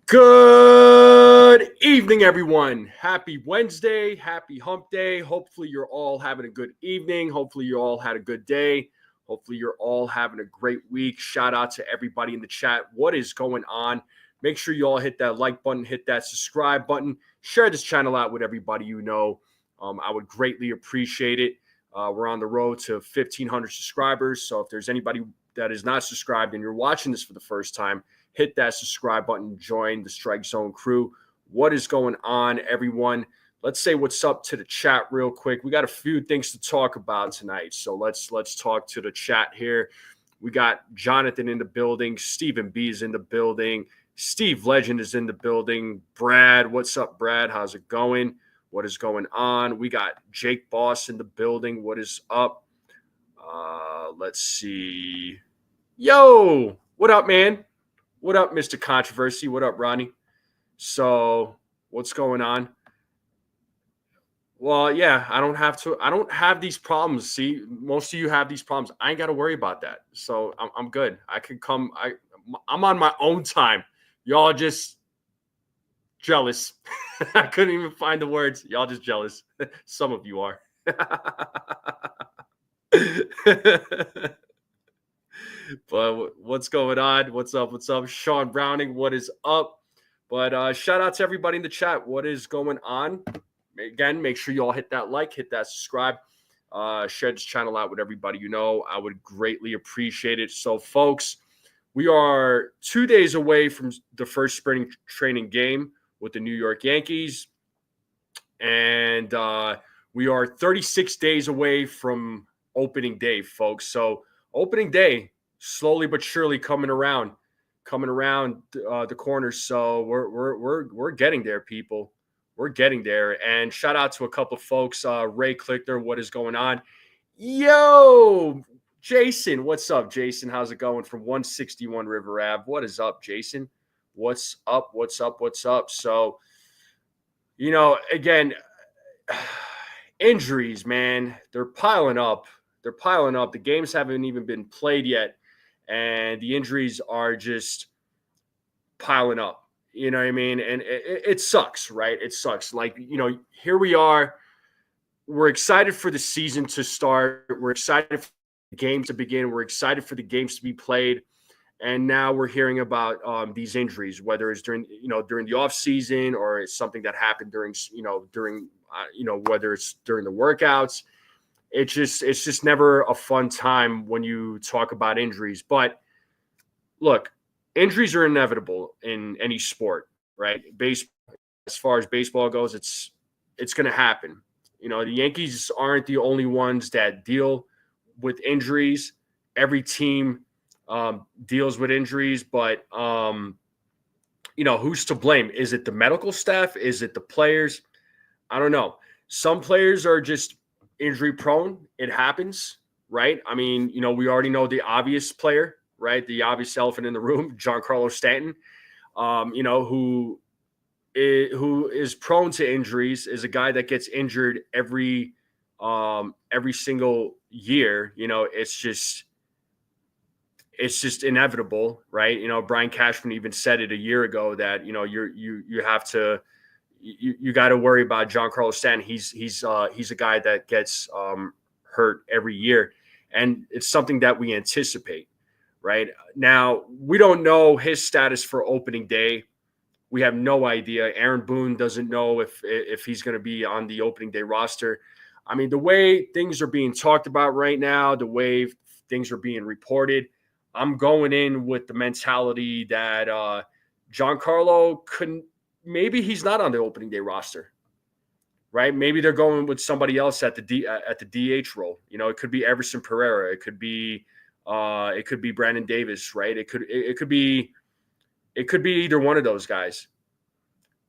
Good evening, everyone. Happy Wednesday. Happy hump day. Hopefully, you're all having a good evening. Hopefully, you all had a good day. Hopefully, you're all having a great week. Shout out to everybody in the chat. What is going on? Make sure you all hit that like button, hit that subscribe button, share this channel out with everybody you know. I would greatly appreciate it. We're on the road to 1,500 subscribers. So if there's anybody that is not subscribed and you're watching this for the first time, hit that subscribe button, join the Strike Zone crew. What is going on, everyone? Let's say what's up to the chat real quick. We got a few things to talk about tonight, so let's talk to the chat here. We got Jonathan in the building. Stephen B is in the building. Steve Legend is in the building. Brad, what's up, Brad? How's it going? What is going on? We got Jake Boss in the building. What is up? Let's see. Yo, what up, man? What up, Mr. Controversy? What up, Ronnie? So, what's going on? Well, yeah, I don't have these problems. See, most of you have these problems. I ain't got to worry about that. So, I'm good. I can come. I'm on my own time. Y'all just jealous. I couldn't even find the words. Y'all just jealous. Some of you are. But what's going on? What's up? What's up? Sean Browning, what is up? But shout out to everybody in the chat. What is going on? Again, make sure you all hit that like, hit that subscribe, share this channel out with everybody you know. I would greatly appreciate it. So, folks, we are 2 days away from the first spring training game with the New York Yankees. And we are 36 days away from opening day, folks. So, opening day, slowly but surely coming around the corner. So we're getting there, people. We're getting there. And shout out to a couple of folks. Ray Clickner, what is going on? Yo, Jason, what's up, Jason? How's it going from 161 River Ave? What is up, Jason? What's up? What's up? What's up? So, again, injuries, man, they're piling up. They're piling up. The games haven't even been played yet, and the injuries are just piling up. You know what I mean? And it sucks, right? It sucks. Like, here we are. We're excited for the season to start. We're excited for the games to begin. We're excited for the games to be played. And now we're hearing about these injuries, whether it's during the off season or it's something that happened during whether it's during the workouts. It's just never a fun time when you talk about injuries. But look, injuries are inevitable in any sport, right? As far as baseball goes, it's going to happen. The Yankees aren't the only ones that deal with injuries. Every team deals with injuries, but who's to blame? Is it the medical staff? Is it the players? I don't know. Some players are just injury prone. It happens, right? I mean, we already know the obvious player, right? The obvious elephant in the room, Giancarlo Stanton, who is prone to injuries, is a guy that gets injured every single year. It's just inevitable, right? Brian Cashman even said it a year ago that, you have to, you got to worry about Giancarlo Stanton. He's a guy that gets hurt every year, and it's something that we anticipate. Right now, we don't know his status for opening day. We have no idea. Aaron Boone doesn't know if he's going to be on the opening day roster. I mean, the way things are being talked about right now, the way things are being reported, I'm going in with the mentality that Giancarlo couldn't. Maybe he's not on the opening day roster, right? Maybe they're going with somebody else at the DH role. It could be Everson Pereira. It could be Brandon Davis, right? It could be either one of those guys.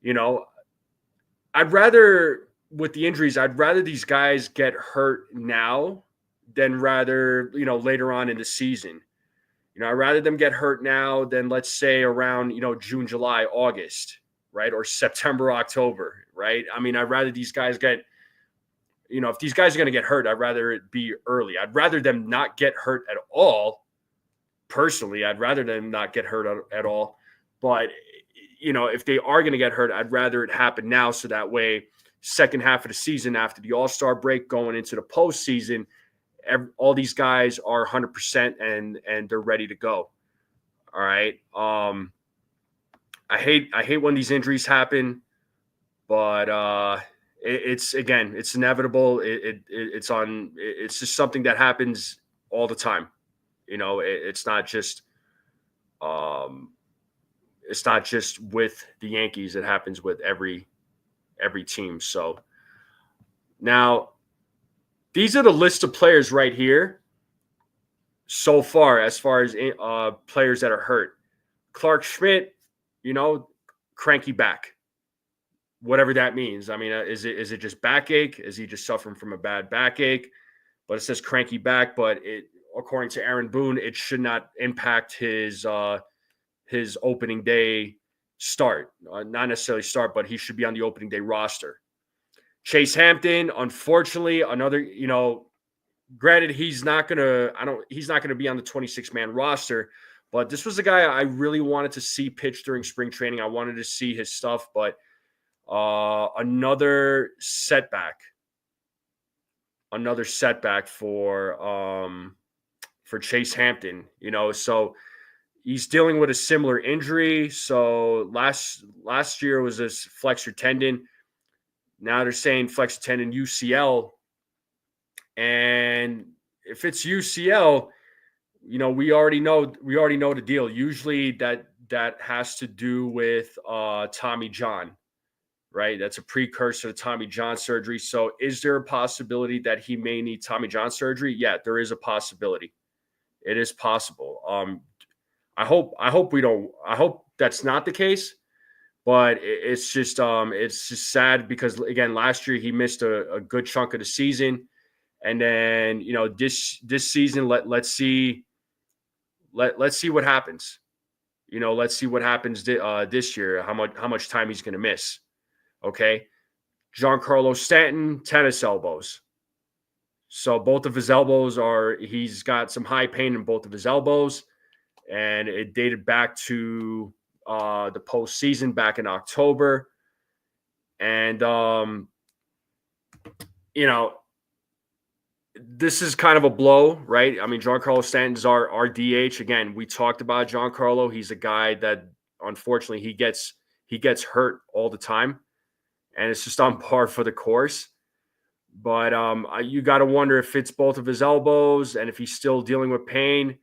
I'd rather, with the injuries, I'd rather these guys get hurt now than rather later on in the season. I'd rather them get hurt now than, let's say, around June, July, August. Right? Or September, October, right? I mean, I'd rather these guys get, if these guys are going to get hurt, I'd rather it be early. I'd rather them not get hurt at all. Personally, I'd rather them not get hurt at all. But if they are going to get hurt, I'd rather it happen now, so that way second half of the season after the All-Star break going into the postseason, all these guys are 100% and they're ready to go. All right. I hate when these injuries happen, but it's inevitable. It's just something that happens all the time. It's not just with the Yankees. It happens with every team. So now these are the list of players right here so far as players that are hurt. Clark Schmidt, cranky back, whatever that means. I mean, is it just backache? Is he just suffering from a bad backache? But it says cranky back, but according to Aaron Boone, it should not impact his opening day start. Not necessarily start, but he should be on the opening day roster. Chase Hampton, unfortunately, another, granted, he's not gonna be on the 26-man roster, but this was a guy I really wanted to see pitch during spring training. I wanted to see his stuff, but another setback for Chase Hampton. So he's dealing with a similar injury. So last year was this flexor tendon. Now they're saying flexor tendon UCL. And if it's UCL, we already know the deal. Usually that has to do with Tommy John, right? That's a precursor to Tommy John surgery. So is there a possibility that he may need Tommy John surgery? Yeah, there is a possibility. It is possible. I hope that's not the case, but it's just sad because, again, last year he missed a good chunk of the season. And then, this season, let's see what happens. Let's see what happens this year, how much time he's going to miss. Okay. Giancarlo Stanton, tennis elbows. So both of his elbows he's got some high pain in both of his elbows. And it dated back to the postseason back in October. And, this is kind of a blow, right? I mean, Giancarlo Stanton's our DH. Again, we talked about Giancarlo. He's a guy that, unfortunately, he gets hurt all the time. And it's just on par for the course. But you got to wonder if it's both of his elbows and if he's still dealing with pain.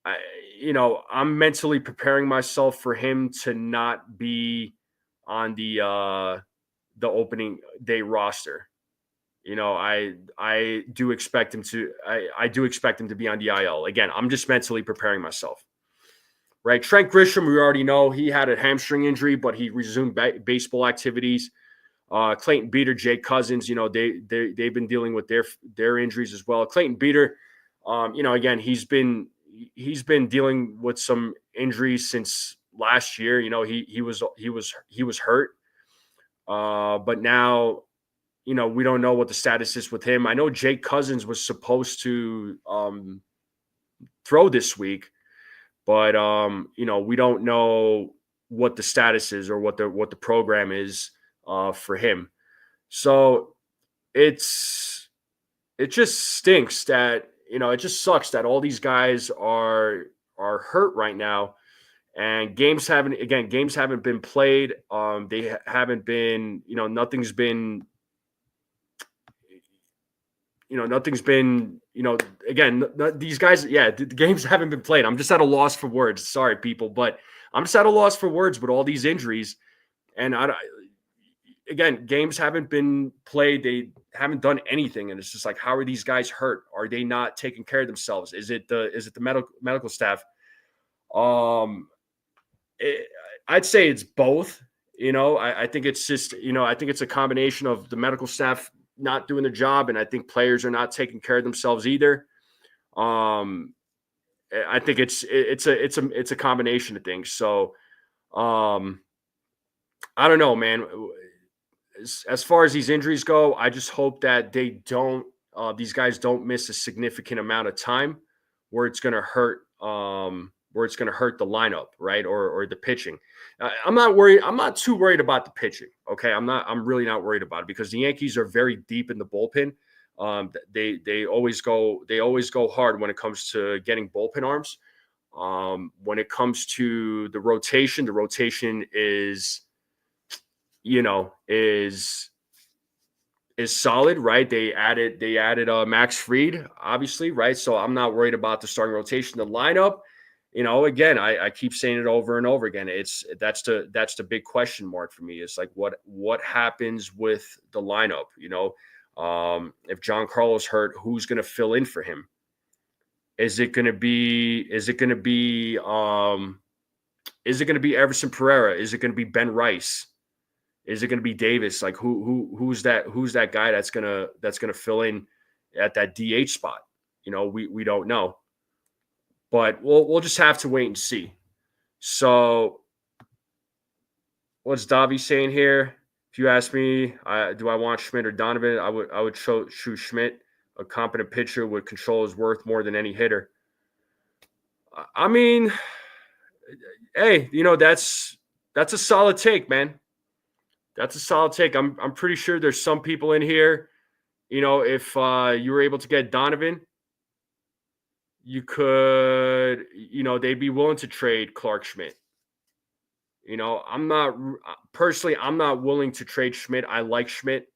I'm mentally preparing myself for him to not be on the opening day roster. I do expect him to. I do expect him to be on the IL. Again, I'm just mentally preparing myself. Right, Trent Grisham, we already know he had a hamstring injury, but he resumed baseball activities. Clayton Beeter, Jake Cousins, they've been dealing with their injuries as well. Clayton Beeter, again, he's been dealing with some injuries since last year. He was hurt, but now, we don't know what the status is with him. I know Jake Cousins was supposed to throw this week, but we don't know what the status is or what the program is for him. So it just stinks that, it just sucks that all these guys are hurt right now, and games haven't been played. They haven't been, nothing's been, again, these guys, the games haven't been played. I'm just at a loss for words. Sorry, people, but I'm just at a loss for words with all these injuries. And again, games haven't been played. They haven't done anything. And it's just like, how are these guys hurt? Are they not taking care of themselves? Is it the medical staff? I'd say it's both. I think it's just, I think it's a combination of the medical staff not doing their job, and I think players are not taking care of themselves either. I think it's a combination of things. So, I don't know, man. As far as these injuries go, I just hope that these guys don't miss a significant amount of time where it's going to hurt where it's going to hurt the lineup, right? Or the pitching. I'm not worried. I'm not too worried about the pitching. Okay. I'm really not worried about it because the Yankees are very deep in the bullpen. They always go hard when it comes to getting bullpen arms. When it comes to the rotation is, is solid, right? They added Max Fried, obviously, right? So I'm not worried about the starting rotation. The lineup, again, I keep saying it over and over again. That's the big question mark for me. It's like what happens with the lineup? If Giancarlo's hurt, who's going to fill in for him? Is it going to be Everson Pereira? Is it going to be Ben Rice? Is it going to be Davis? Like who's that guy that's gonna fill in at that DH spot? We don't know, but we'll just have to wait and see. So, what's Davi saying here? If you ask me, do I want Schmidt or Donovan? I would choose Schmidt. A competent pitcher would control his worth more than any hitter. I mean, hey, that's a solid take, man. That's a solid take. I'm pretty sure there's some people in here, if you were able to get Donovan, you could, they'd be willing to trade Clark Schmidt. I'm not willing to trade Schmidt. I like Schmidt.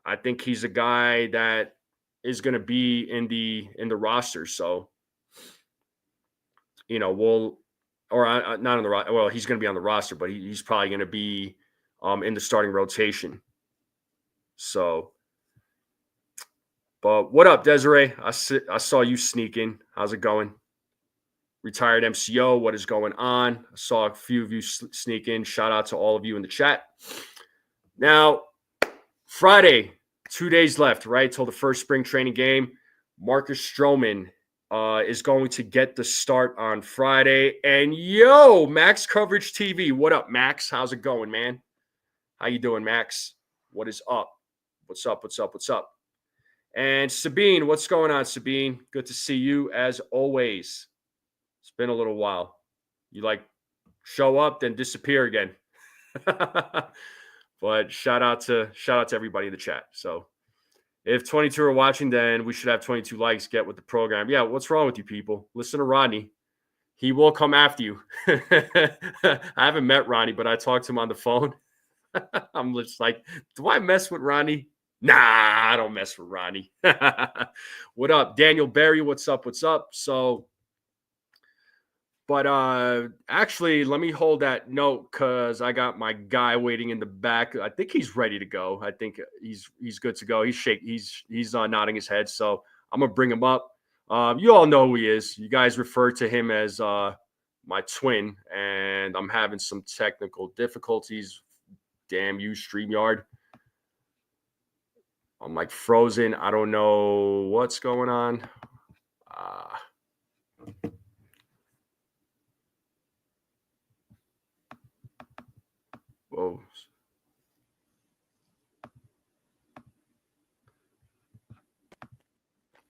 I think he's a guy that is going to be in the roster. So, not on the roster. Well, he's going to be on the roster, but he's probably going to be in the starting rotation. So, but what up, Desiree? I saw you sneaking. How's it going? Retired MCO, what is going on? I saw a few of you sneak in. Shout out to all of you in the chat. Now, Friday, 2 days left, right, till the first spring training game. Marcus Stroman is going to get the start on Friday. And Max Coverage TV. What up, Max? How's it going, man? How you doing, Max? What is up? What's up? And Sabine, what's going on, Sabine? Good to see you as always. It's been a little while. You show up, then disappear again. But shout out to everybody in the chat. So if 22 are watching, then we should have 22 likes. Get with the program. Yeah, what's wrong with you people? Listen to Rodney. He will come after you. I haven't met Ronnie, but I talked to him on the phone. I'm just like, do I mess with Ronnie? Nah, I don't mess with Ronnie. What up, Daniel Berry? What's up? So, but actually, let me hold that note because I got my guy waiting in the back. I think he's ready to go. I think he's good to go. He's nodding his head. So I'm gonna bring him up. You all know who he is. You guys refer to him as my twin, and I'm having some technical difficulties. Damn you, StreamYard. I'm frozen. I don't know what's going on. Whoa.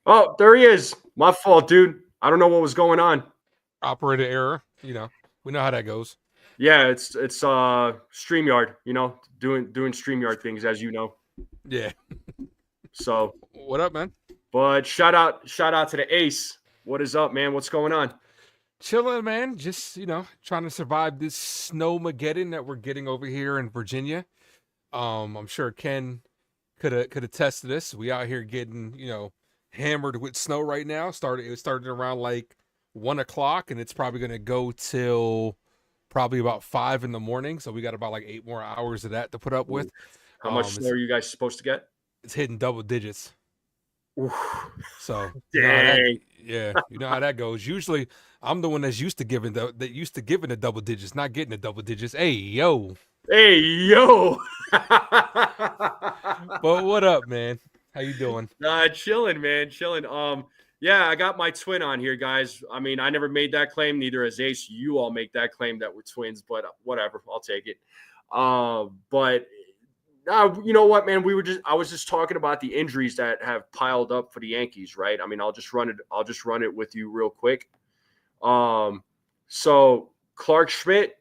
Oh, there he is. My fault, dude. I don't know what was going on. Operator error. We know how that goes. Yeah, it's StreamYard, doing StreamYard things, as you know. Yeah. So what up, man? But shout out to the ace. What is up, man? What's going on? Chilling, man. Just, trying to survive this snowmageddon that we're getting over here in Virginia. I'm sure Ken could attest to this. We out here getting, hammered with snow right now. It started around 1:00, and it's probably gonna go till probably about 5 a.m. So we got about 8 more hours of that to put up with. How much snow are you guys supposed to get? It's hitting double digits. Oof. So dang. You know how that goes. Usually I'm the one that's used to giving the double digits, not getting the double digits. Hey yo. But what up, man? How you doing? Chilling, man. Chilling. Yeah, I got my twin on here, guys. I mean, I never made that claim, neither has Ace. You all make that claim that we're twins, but whatever, I'll take it. But you know what, man? I was just talking about the injuries that have piled up for the Yankees, right? I mean, I'll just run it with you real quick. So Clark Schmidt,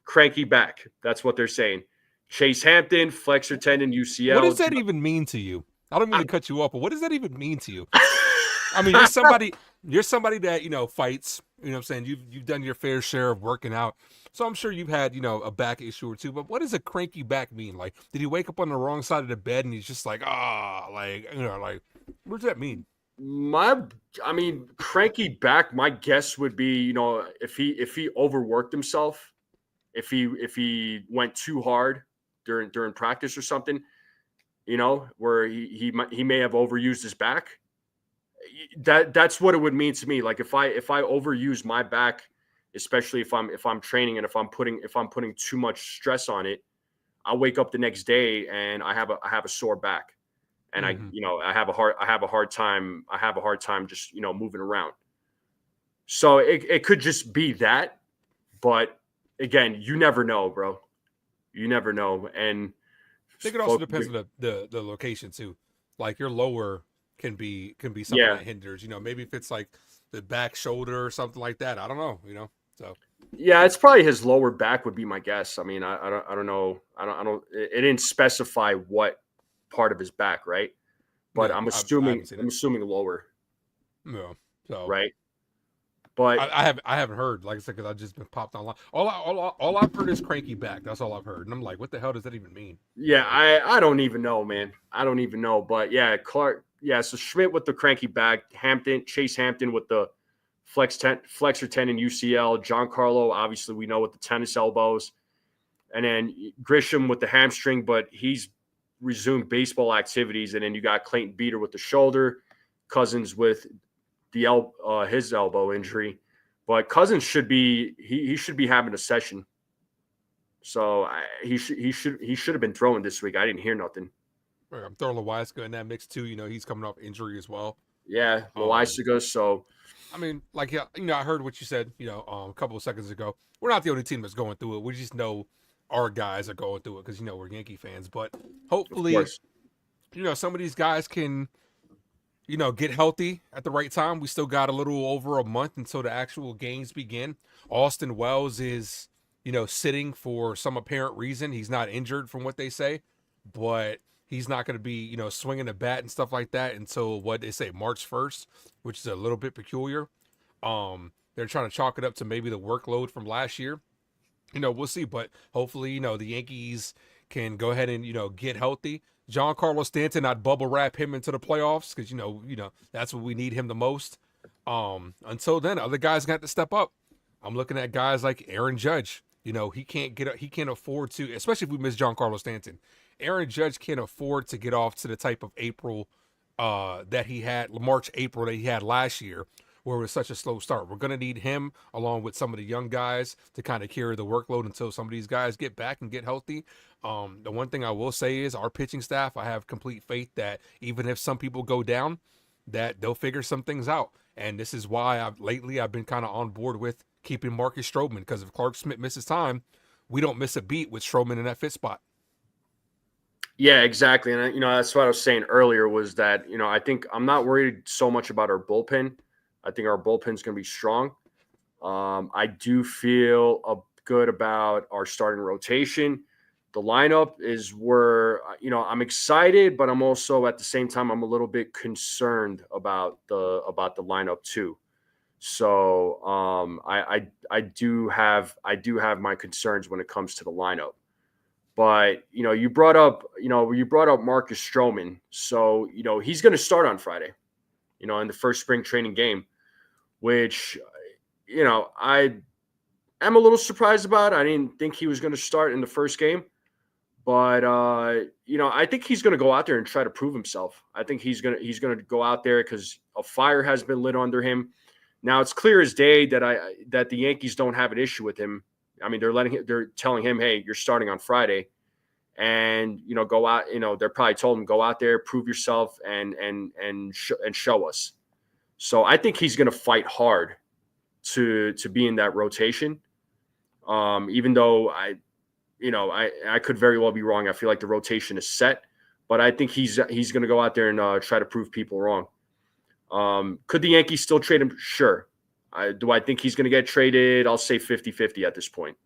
cranky back. That's what they're saying. Chase Hampton, flexor tendon, What UCL. does that even mean to you? I don't mean to cut you off, but what does that even mean to you? I mean, I, you're somebody that, fights, you know what I'm saying? You've done your fair share of working out. So I'm sure you've had, a back issue or two, but what does a cranky back mean? Like, did he wake up on the wrong side of the bed and he's just like, what does that mean? my, I mean, cranky back. My guess would be, if he overworked himself, if he went too hard during practice or something, where he may have overused his back. That's what it would mean to me. Like if I overuse my back, especially if I'm training and if I'm putting too much stress on it, I'll wake up the next day and I have a sore back, and Mm-hmm. I have a hard time just moving around. So it could just be that, but again, you never know, bro. You never know, and I think it also depends on the location too. Like your lower can be something yeah, that hinders. Maybe if it's like the back shoulder or something like that. I don't know. So yeah, it's probably his lower back would be my guess. I mean, I don't know. I don't. It didn't specify what part of his back, right? But yeah, I'm I assuming haven't seen I'm it. assuming lower, No, so right? But I haven't heard. Like I said, because I've just been popped online. All I've heard is cranky back. That's all I've heard, and I'm like, what the hell does that even mean? yeah, So I don't even know, man. I don't even know. But yeah, Clark. Yeah, so Schmidt with the cranky back, Chase Hampton with the flexor tendon UCL, John Carlo, obviously we know with the tennis elbows, and then Grisham with the hamstring, but he's resumed baseball activities. And then you got Clayton Beater with the shoulder, Cousins with his elbow injury. But Cousins he should be having a session. So he should have been throwing this week. I didn't hear nothing. I'm throwing Loiska in that mix too. He's coming off injury as well. Yeah, Um, Loisaga. So I mean, like yeah, I heard what you said. A couple of seconds ago. We're not the only team that's going through it. We just know our guys are going through it because we're Yankee fans. But of hopefully, course, some of these guys can get healthy at the right time. We still got a little over a month until the actual games begin. Austin Wells is, sitting for some apparent reason. He's not injured from what they say, but he's not going to be, swinging a bat and stuff like that until what they say March 1st, which is a little bit peculiar. They're trying to chalk it up to maybe the workload from last year. We'll see, but hopefully, the Yankees can go ahead and get healthy. John Carlos Stanton, I'd bubble wrap him into the playoffs because that's what we need him the most. Until then, other guys got to step up. I'm looking at guys like Aaron Judge. He can't afford to, especially if we miss John Carlos Stanton. Aaron Judge can't afford to get off to the type of April that he had, March, April that he had last year, where it was such a slow start. We're going to need him along with some of the young guys to kind of carry the workload until some of these guys get back and get healthy. The one thing I will say is our pitching staff, I have complete faith that even if some people go down, that they'll figure some things out. And this is why I've been kind of on board with keeping Marcus Stroman, because if Clark Schmidt misses time, we don't miss a beat with Stroman in that fifth spot. yeah, exactly. And that's what I was saying earlier was that I think I'm not worried so much about our bullpen. I think our bullpen's going to be strong. I do feel good about our starting rotation. The lineup is where I'm excited, but I'm also at the same time I'm a little bit concerned about the lineup too. So I do have my concerns when it comes to the lineup. But you brought up Marcus Stroman, so he's going to start on Friday. In the first spring training game, which I am a little surprised about. I didn't think he was going to start in the first game, but I think he's going to go out there and try to prove himself. I think he's going to go out there because a fire has been lit under him. Now it's clear as day that the Yankees don't have an issue with him. I mean, they're telling him, hey, you're starting on Friday, and go out. They're probably told him go out there, prove yourself, and show us. So I think he's going to fight hard to be in that rotation. Even though I could very well be wrong. I feel like the rotation is set, but I think he's going to go out there and try to prove people wrong. Could the Yankees still trade him? Sure. Do I think he's going to get traded? I'll say 50-50 at this point.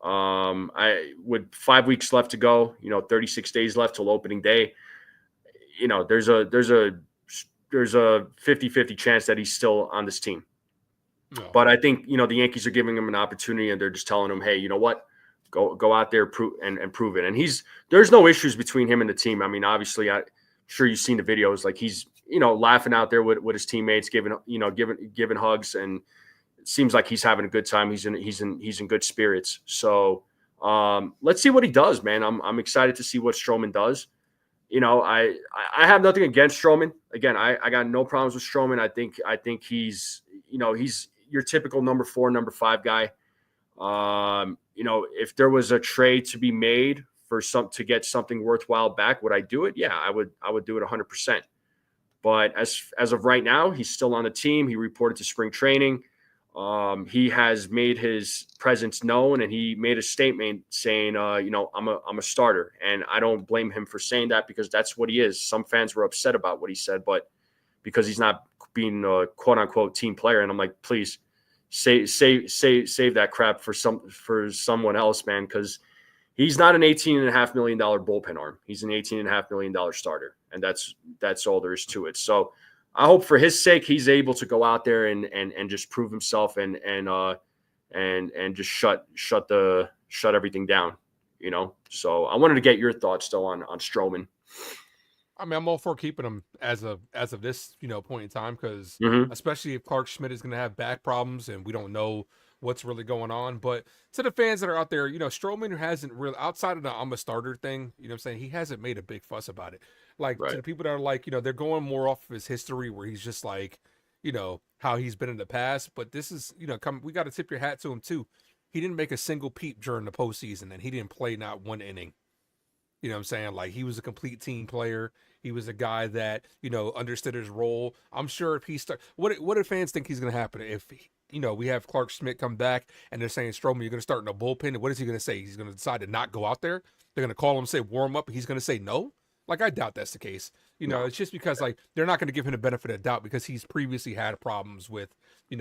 I with 5 weeks left to go, 36 days left till opening day. There's a 50-50 chance that he's still on this team. No. But I think, the Yankees are giving him an opportunity, and they're just telling him, hey, you know what? Go out there and prove it. And there's no issues between him and the team. I mean, obviously, I'm sure you've seen the videos. Like, he's, laughing out there with his teammates, giving hugs, and it seems like he's having a good time. He's in good spirits. So let's see what he does, man. I'm excited to see what Stroman does. I have nothing against Stroman. Again, I got no problems with Stroman. I think he's your typical number 4, number 5 guy. If there was a trade to be made to get something worthwhile back, would I do it? Yeah, I would do it 100%. But as of right now, he's still on the team. He reported to spring training. He has made his presence known, and he made a statement saying, I'm a starter. And I don't blame him for saying that, because that's what he is. Some fans were upset about what he said, but because he's not being a quote unquote team player. And I'm like, please save that crap for someone else, man. Cause he's not an $18.5 million bullpen arm. He's an $18.5 million starter. And that's all there is to it. So I hope for his sake, he's able to go out there and just prove himself and just shut everything down, So I wanted to get your thoughts though on Stroman. I mean, I'm all for keeping him as of this, point in time, because especially if Clark Schmidt is going to have back problems and we don't know what's really going on. But to the fans that are out there, Stroman hasn't really, outside of the I'm a starter thing, what I'm saying, he hasn't made a big fuss about it. Like, right. To the people that are like, they're going more off of his history, where he's just like, how he's been in the past. But this is, we got to tip your hat to him too. He didn't make a single peep during the postseason, and he didn't play not one inning. You know what I'm saying? Like, he was a complete team player. He was a guy that, understood his role. I'm sure if he what do fans think he's going to happen if, we have Clark Schmidt come back and they're saying, Stroman, you're going to start in the bullpen. And what is he going to say? He's going to decide to not go out there. They're going to call him and say, warm up. He's going to say no. Like, I doubt that's the case. No. It's just because, like, they're not going to give him the benefit of doubt because he's previously had problems with,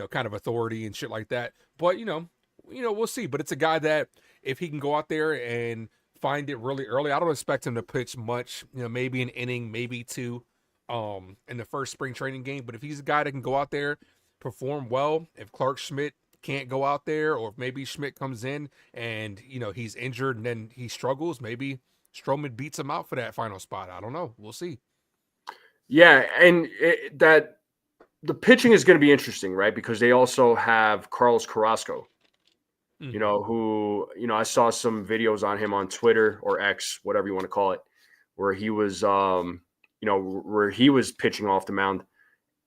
kind of authority and shit like that. But, we'll see. But it's a guy that if he can go out there and find it really early, I don't expect him to pitch much, maybe an inning, maybe 2 in the first spring training game. But if he's a guy that can go out there, perform well, if Clark Schmidt can't go out there, or if maybe Schmidt comes in and, he's injured and then he struggles, maybe Stroman beats him out for that final spot. I don't know. We'll see. Yeah, and the pitching is going to be interesting, right? Because they also have Carlos Carrasco. Who, I saw some videos on him on Twitter or X, whatever you want to call it, where he was, where he was pitching off the mound,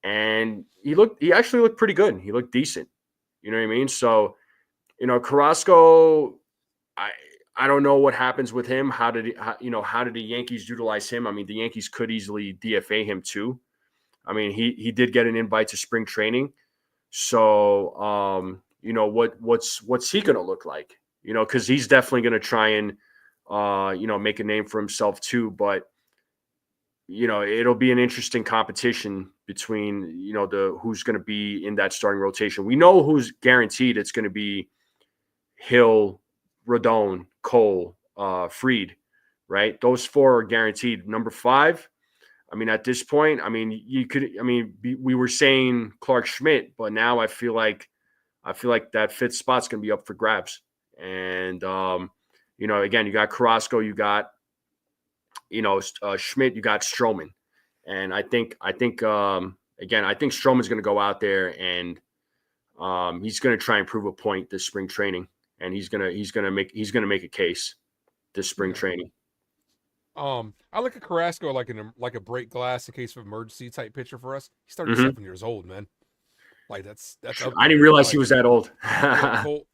and he actually looked pretty good. He looked decent. You know what I mean? So, Carrasco, I don't know what happens with him. How did the Yankees utilize him? I mean, the Yankees could easily DFA him too. I mean, he did get an invite to spring training. So, what's he going to look like? Because he's definitely going to try and, make a name for himself too. But, it'll be an interesting competition between, who's going to be in that starting rotation. We know who's guaranteed. It's going to be Hill, Rodon, Cole, Fried, right? Those 4 are guaranteed. Number 5, I mean, at this point, I mean, we were saying Clark Schmidt, but now I feel like that 5th spot's going to be up for grabs. And, again, you got Carrasco, you got, Schmidt, you got Stroman. And I think Stroman's going to go out there and he's going to try and prove a point this spring training. And he's going to make a case this spring training. I look at Carrasco like a break glass in case of emergency type pitcher for us. He's 37 years old, man. Like that's. I didn't realize he was that old.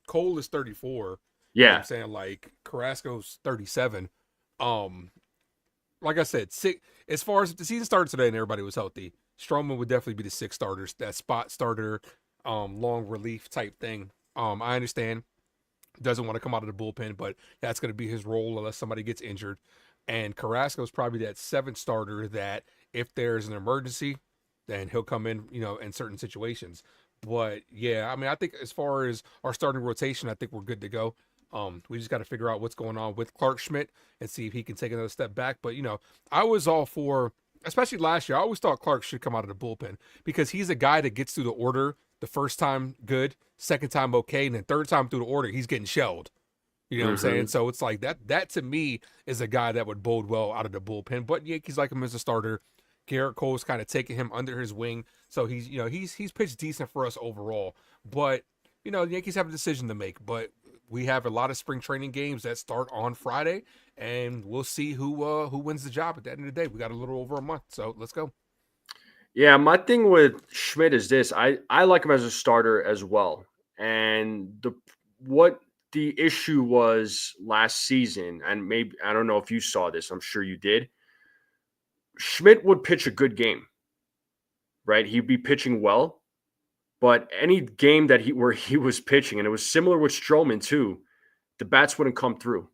Cole is 34. Yeah, you know what I'm saying, like, Carrasco's 37. Like I said, as far as if the season started today and everybody was healthy, Stroman would definitely be the 6th starter, that spot starter, long relief type thing. I understand doesn't want to come out of the bullpen, but that's going to be his role unless somebody gets injured. And Carrasco's probably that 7th starter that if there's an emergency, then he'll come in, in certain situations. But yeah, I mean, I think as far as our starting rotation, I think we're good to go. We just got to figure out what's going on with Clark Schmidt and see if he can take another step back. But I was all for, especially last year. I always thought Clark should come out of the bullpen because he's a guy that gets through the order the first time good, second time okay, and then third time through the order he's getting shelled. You know what I'm saying? So it's like that. That to me is a guy that would bode well out of the bullpen. But Yankees like him as a starter. Garrett Cole's kind of taking him under his wing, so he's pitched decent for us overall. But the Yankees have a decision to make. But we have a lot of spring training games that start on Friday, and we'll see who wins the job at the end of the day. We got a little over a month, so let's go. Yeah, my thing with Schmidt is this. I like him as a starter as well. And what the issue was last season, and maybe I don't know if you saw this, I'm sure you did. Schmidt would pitch a good game, right? He'd be pitching well, but any game that where he was pitching, and it was similar with Stroman too, the bats wouldn't come through.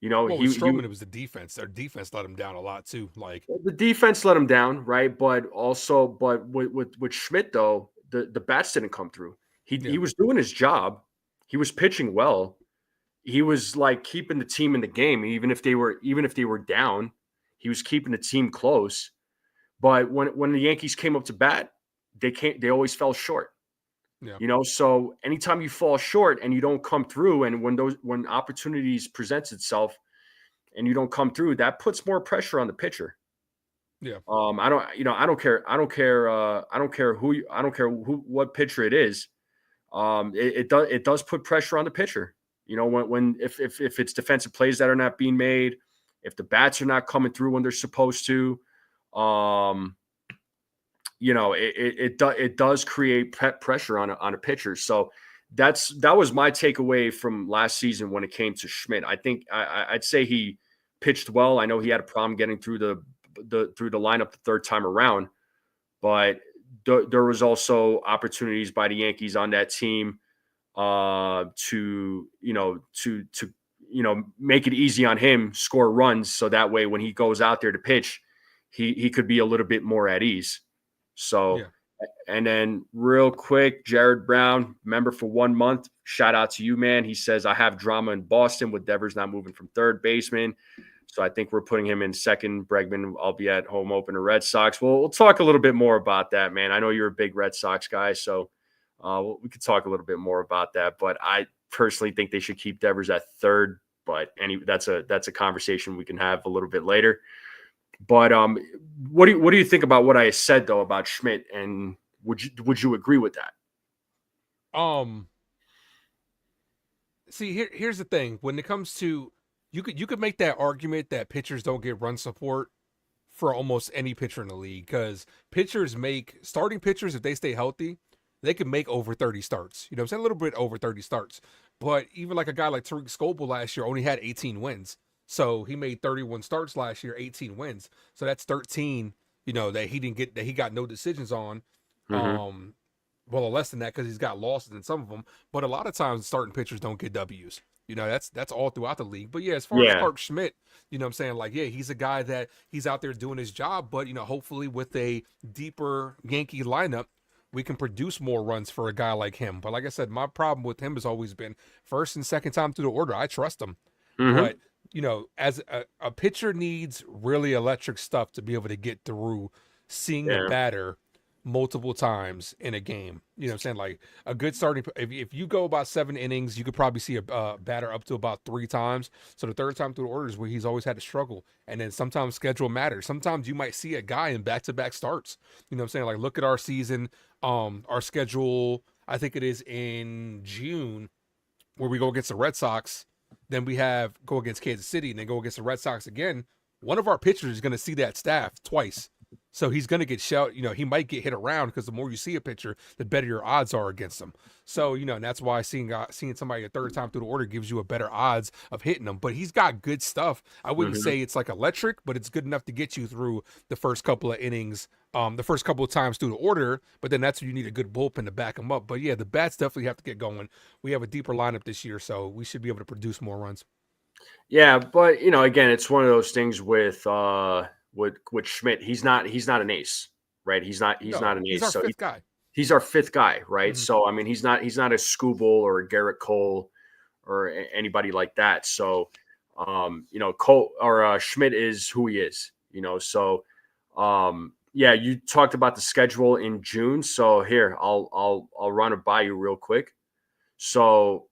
Well, with Stroman, it was the defense. Their defense let him down a lot too. Like the defense let him down, right? But with Schmidt though, the bats didn't come through. He was doing his job. He was pitching well. He was like keeping the team in the game, even if they were down. He was keeping the team close. But when the Yankees came up to bat, they always fell short. Yeah. So anytime you fall short and you don't come through, and when opportunities presents itself and you don't come through, that puts more pressure on the pitcher. Yeah. I don't care what pitcher it is. It does put pressure on the pitcher. If it's defensive plays that are not being made, if the bats are not coming through when they're supposed to, it does create pressure on a pitcher. So that was my takeaway from last season when it came to Schmidt. I think I'd say he pitched well. I know he had a problem getting through the lineup the third time around, but there was also opportunities by the Yankees on that team to make it easy on him, score runs, so that way when he goes out there to pitch, he could be a little bit more at ease. So, And then real quick, Jared Brown, member for 1 month. Shout out to you, man. He says, I have drama in Boston with Devers not moving from third baseman. So I think we're putting him in second. Bregman, I'll be at home opener Red Sox. We'll talk a little bit more about that, man. I know you're a big Red Sox guy, so we could talk a little bit more about that. But I personally think they should keep Devers at third. But that's a conversation we can have a little bit later. But what do you think about what I said though about Schmidt, and would you agree with that? See, here's the thing. When it comes to you could make that argument that pitchers don't get run support for almost any pitcher in the league, because starting pitchers, if they stay healthy, they can make over 30 starts. I'm saying a little bit over 30 starts. But even like a guy like Tariq Skubal last year only had 18 wins. So he made 31 starts last year, 18 wins. So that's 13, that he didn't get, that he got no decisions on. Mm-hmm. Well, less than that because he's got losses in some of them. But a lot of times starting pitchers don't get W's. That's all throughout the league. But yeah, as far as Clark Schmidt, I'm saying, like, yeah, he's a guy that he's out there doing his job. But, hopefully with a deeper Yankee lineup, we can produce more runs for a guy like him. But like I said, my problem with him has always been first and second time through the order. I trust him. Mm-hmm. But, as a pitcher needs really electric stuff to be able to get through seeing the batter multiple times in a game. You know what I'm saying? Like a good starting, if you go about 7 innings, you could probably see a batter up to about 3 times. So the third time through the order is where he's always had to struggle. And then sometimes schedule matters. Sometimes you might see a guy in back-to-back starts. You know what I'm saying? Like look at our season, our schedule, I think it is in June, where we go against the Red Sox. Then we go against Kansas City and then go against the Red Sox again. One of our pitchers is going to see that staff twice. So he's going to get shot. He might get hit around because the more you see a pitcher, the better your odds are against him. So, and that's why seeing somebody a third time through the order gives you a better odds of hitting him. But he's got good stuff. I wouldn't say it's like electric, but it's good enough to get you through the first couple of innings, the first couple of times through the order. But then that's when you need a good bullpen to back him up. But yeah, the bats definitely have to get going. We have a deeper lineup this year, so we should be able to produce more runs. Yeah, but again, it's one of those things with Schmidt. He's not an ace, right? He's not an ace. He's our fifth guy. he's our fifth guy, right? Mm-hmm. So I mean, he's not a Skubal or a Garrett Cole or anybody like that. So Cole or Schmidt is who he is, So yeah, you talked about the schedule in June. So here, I'll run it by you real quick. So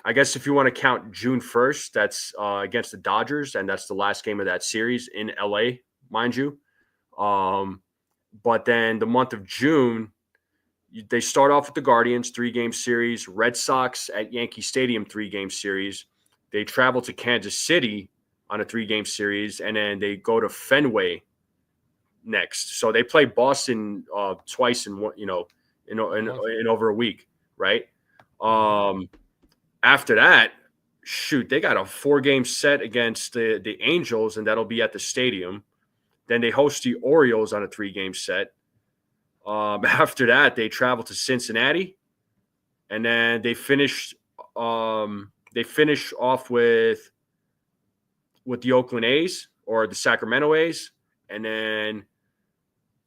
I guess if you want to count June 1st, that's against the Dodgers, and that's the last game of that series in LA, mind you. But then the month of June, they start off with the Guardians, 3-game series, Red Sox at Yankee Stadium, 3-game series. They travel to Kansas City on a 3-game series, and then they go to Fenway next. So they play Boston twice in over a week, right? After that, shoot, they got a 4-game set against the Angels, and that'll be at the stadium. Then they host the Orioles on a 3-game set. After that, they travel to Cincinnati, and then they finish off with the Oakland A's or the Sacramento A's, and then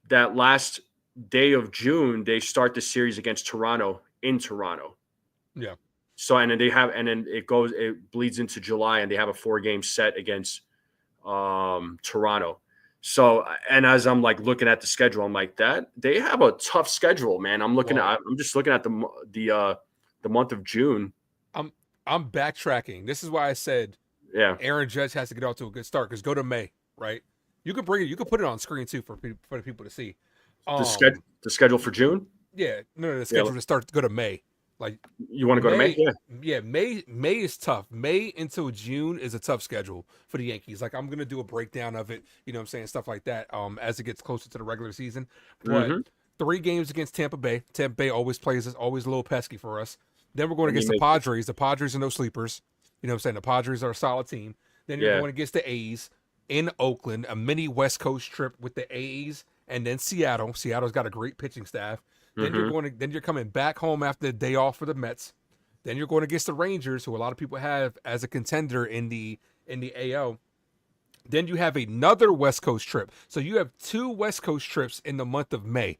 that last day of June, they start the series against Toronto in Toronto. Yeah. So and then it bleeds into July, and they have a 4-game set against Toronto. So, and as I'm like looking at the schedule, I'm like, that they have a tough schedule, man. I'm just looking at the month of June. I'm backtracking. This is why I said, yeah, Aaron Judge has to get off to a good start, because go to May, right? You can bring it. You can put it on screen too for the people to see. The schedule for June. Yeah, no, the schedule to start to go to May. Like, you want to go to May? Yeah. May is tough. May until June is a tough schedule for the Yankees. Like, I'm gonna do a breakdown of it, you know what I'm saying, stuff like that, as it gets closer to the regular season. But 3 games against Tampa Bay. Tampa Bay always a little pesky for us. Then we're going against the Padres. The Padres are no sleepers. You know what I'm saying? The Padres are a solid team. Then you're going against the A's in Oakland, a mini West Coast trip with the A's, and then Seattle. Seattle's got a great pitching staff. Then you're coming back home after the day off for the Mets. Then you're going against the Rangers, who a lot of people have as a contender in the AL. Then you have another West Coast trip. So you have 2 West Coast trips in the month of May,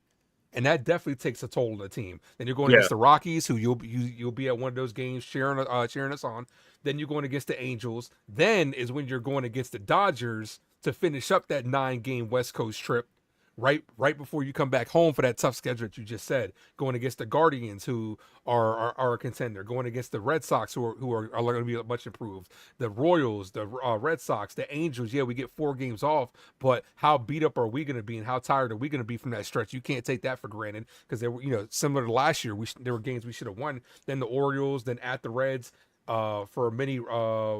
and that definitely takes a toll of the team. Then you're going against the Rockies, who you'll be at one of those games cheering us on. Then you're going against the Angels. Then is when you're going against the Dodgers to finish up that 9-game West Coast trip. Right before you come back home for that tough schedule that you just said, going against the Guardians, who are a contender, going against the Red Sox, who are going to be much improved, the Royals, the Red Sox, the Angels. Yeah, we get 4 games off, but how beat up are we going to be, and how tired are we going to be from that stretch? You can't take that for granted, because they were, similar to last year, there were games we should have won. Then the Orioles, then at the Reds, for a mini road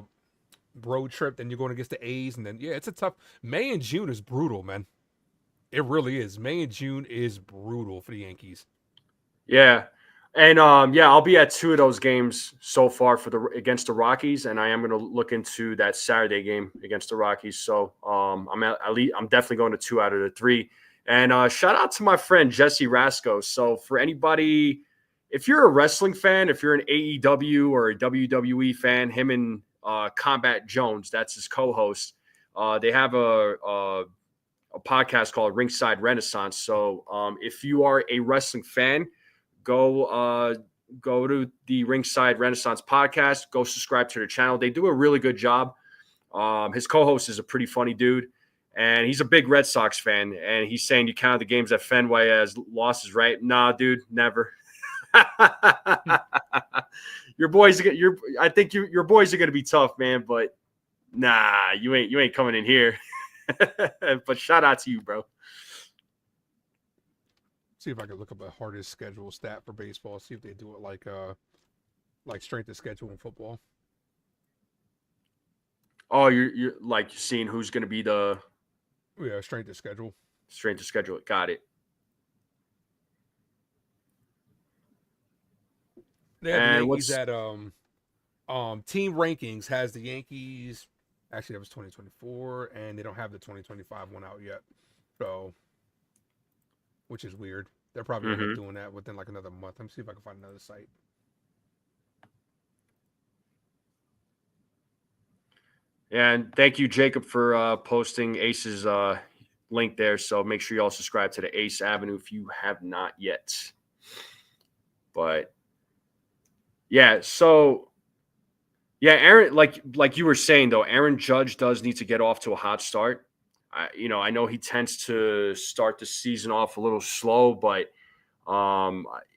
trip. Then you're going against the A's, and then it's a tough. May and June is brutal, man. It really is. May and June is brutal for the Yankees. Yeah. And I'll be at 2 of those games so far against the Rockies, and I am going to look into that Saturday game against the Rockies. So I'm definitely going to 2 out of the 3. And shout out to my friend Jesse Rasco. So for anybody, if you're a wrestling fan, if you're an AEW or a WWE fan, him and Combat Jones, that's his co-host. They have a podcast called Ringside Renaissance. So if you are a wrestling fan, go to the Ringside Renaissance podcast. Go subscribe to their channel. They do a really good job. His co-host is a pretty funny dude, and he's a big Red Sox fan. And he's saying you count the games at Fenway as losses, right? Nah, dude, never. Your boys are your boys are gonna be tough, man. But nah, you ain't coming in here. But shout out to you, bro. See if I can look up a hardest schedule stat for baseball. See if they do it like strength of schedule in football. Oh, you're like seeing who's going to be the strength of schedule. Strength of schedule. Got it. They have the Yankees at team rankings has the Yankees. Actually, that was 2024, and they don't have the 2025 one out yet. So, which is weird. They're probably going to be doing that within like another month. Let me see if I can find another site. And thank you, Jacob, for posting Ace's link there. So make sure you all subscribe to the Ace Avenue if you have not yet. But yeah, so yeah, Aaron, like you were saying though, Aaron Judge does need to get off to a hot start. I know he tends to start the season off a little slow, but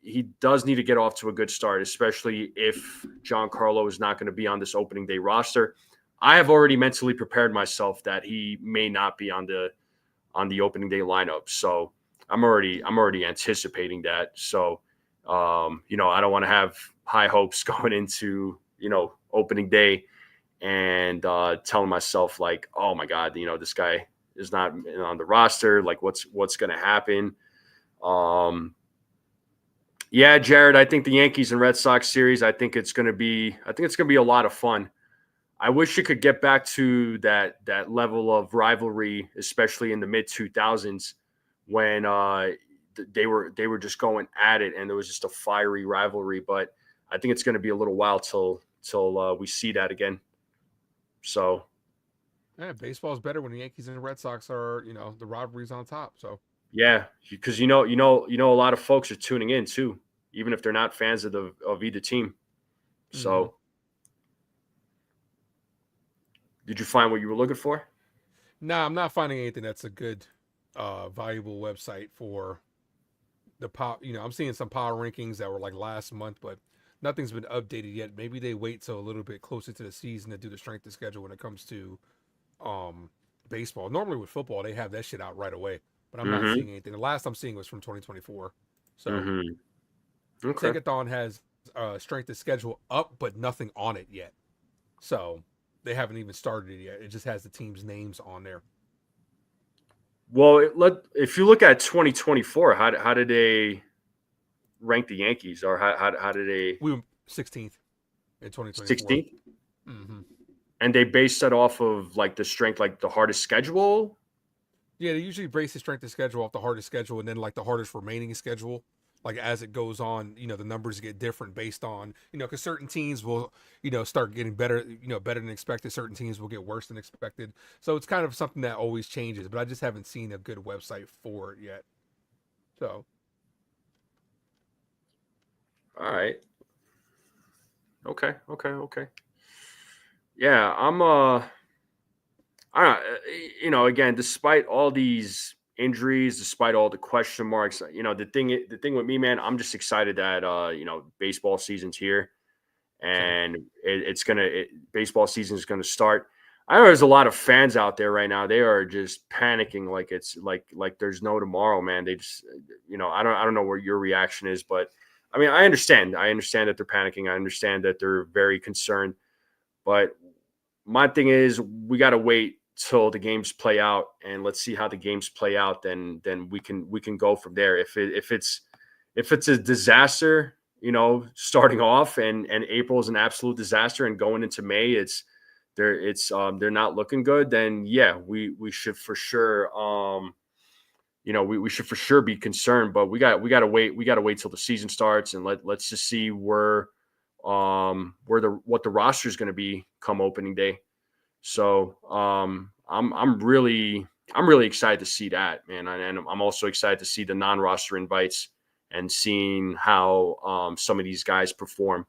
he does need to get off to a good start, especially if Giancarlo is not going to be on this opening day roster. I have already mentally prepared myself that he may not be on the opening day lineup, so I'm already anticipating that. So, I don't want to have high hopes going into opening day and telling myself like, oh my god, this guy is not on the roster. Like, what's going to happen? Yeah, Jared, I think the Yankees and Red Sox series, I think it's going to be a lot of fun. I wish it could get back to that level of rivalry, especially in the mid 2000s when they were just going at it and there was just a fiery rivalry. But I think it's going to be a little while till we see that again. So Yeah, baseball is better when the Yankees and the Red Sox are, the rivalries on top. So yeah, because a lot of folks are tuning in too, even if they're not fans of either team. mm-hmm. So did you find what you were looking for? Nah, I'm not finding anything that's a good, valuable website for the pop. I'm seeing some power rankings that were like last month, but nothing's been updated yet. Maybe they wait till a little bit closer to the season to do the strength of schedule when it comes to um baseball. Normally with football, they have that shit out right away, but I'm not Mm-hmm. seeing anything. The last I'm seeing was from 2024. So Mm-hmm. Okay. Tankathon has strength of schedule up, but nothing on it yet. So they haven't even started it yet. It just has the teams' names on there. Well, if you look at 2024, how did they rank the Yankees, or how did they We were 16th in 2024. 16th? Mm-hmm. And they based that off of like the strength, like the hardest schedule. Yeah, they usually base the strength of schedule off the hardest schedule and then like the hardest remaining schedule. Like as it goes on, the numbers get different based on, because certain teams will, start getting better, better than expected. Certain teams will get worse than expected. So it's kind of something that always changes, but I just haven't seen a good website for it yet. So, All right. Okay. Okay. Okay. Yeah, I don't know, again, despite all these injuries, despite all the question marks, the thing with me, man, I'm just excited that baseball season's here same. and baseball season is gonna start. I know there's a lot of fans out there right now. They are just panicking like it's like there's no tomorrow, man. They just I don't know where your reaction is, but I mean, I understand. I understand that they're panicking. I understand that they're very concerned. But my thing is we got to wait till the games play out and let's see how the games play out. Then we can go from there. If it's a disaster, starting off and April is an absolute disaster and going into May, they're not looking good. Then yeah, we should for sure we should for sure be concerned. But we got to wait till the season starts and let's just see what the roster is going to be come opening day. So I'm really excited to see that, man, and I'm also excited to see the non-roster invites and seeing how some of these guys perform.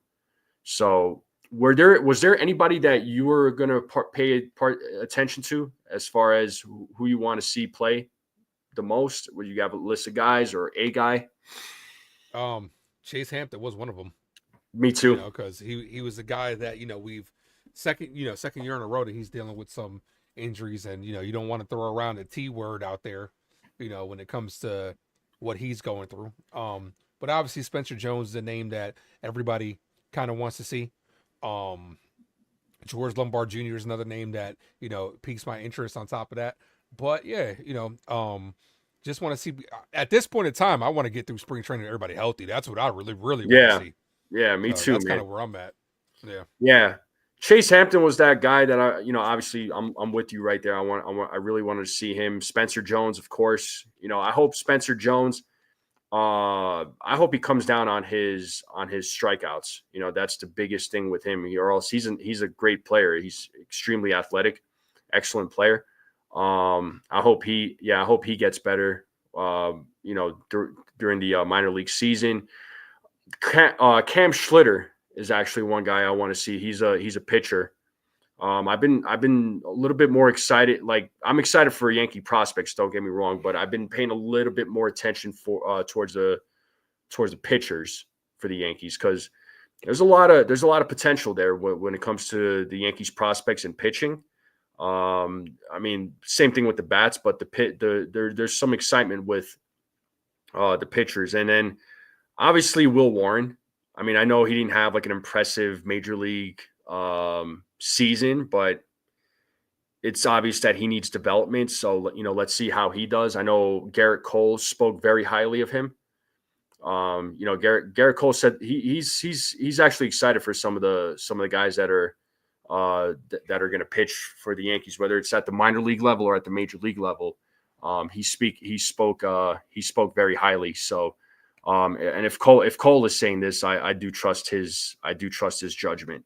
So was there anybody that you were gonna pay attention to as far as who you want to see play the most? Would you have a list of guys or a guy? Um, Chase Hampton was one of them, Me too. because he was the guy that we've second year in a row that he's dealing with some injuries, and you don't want to throw around a T word out there, when it comes to what he's going through. But obviously Spencer Jones is a name that everybody kind of wants to see. Um, George Lombard Jr. is another name that piques my interest. On top of that, but yeah, just want to see. At this point in time, I want to get through spring training and everybody healthy. That's what I really, really want to Yeah, see. yeah, me So too, that's kind man. of where I'm at. Yeah. Yeah. Chase Hampton was that guy that obviously I'm with you right there. I really wanted to see him. Spencer Jones, of course. I hope Spencer Jones, I hope he comes down on his strikeouts. That's the biggest thing with him. Or else he's a great player. He's extremely athletic, excellent player. I hope he gets better. During the minor league season. Cam Schlitter is actually one guy I want to see. He's a pitcher. I've been a little bit more excited. Like I'm excited for Yankee prospects. Don't get me wrong, but I've been paying a little bit more attention towards the pitchers for the Yankees because there's a lot of potential there when it comes to the Yankees prospects and pitching. I mean, same thing with the bats, but there's some excitement with the pitchers, and then obviously Will Warren. I mean, I know he didn't have like an impressive major league season, but it's obvious that he needs development. So, let's see how he does. I know Garrett Cole spoke very highly of him. Garrett Cole said he's actually excited for some of the guys that are going to pitch for the Yankees, whether it's at the minor league level or at the major league level. He spoke very highly. So, and if Cole is saying this, I do trust his judgment.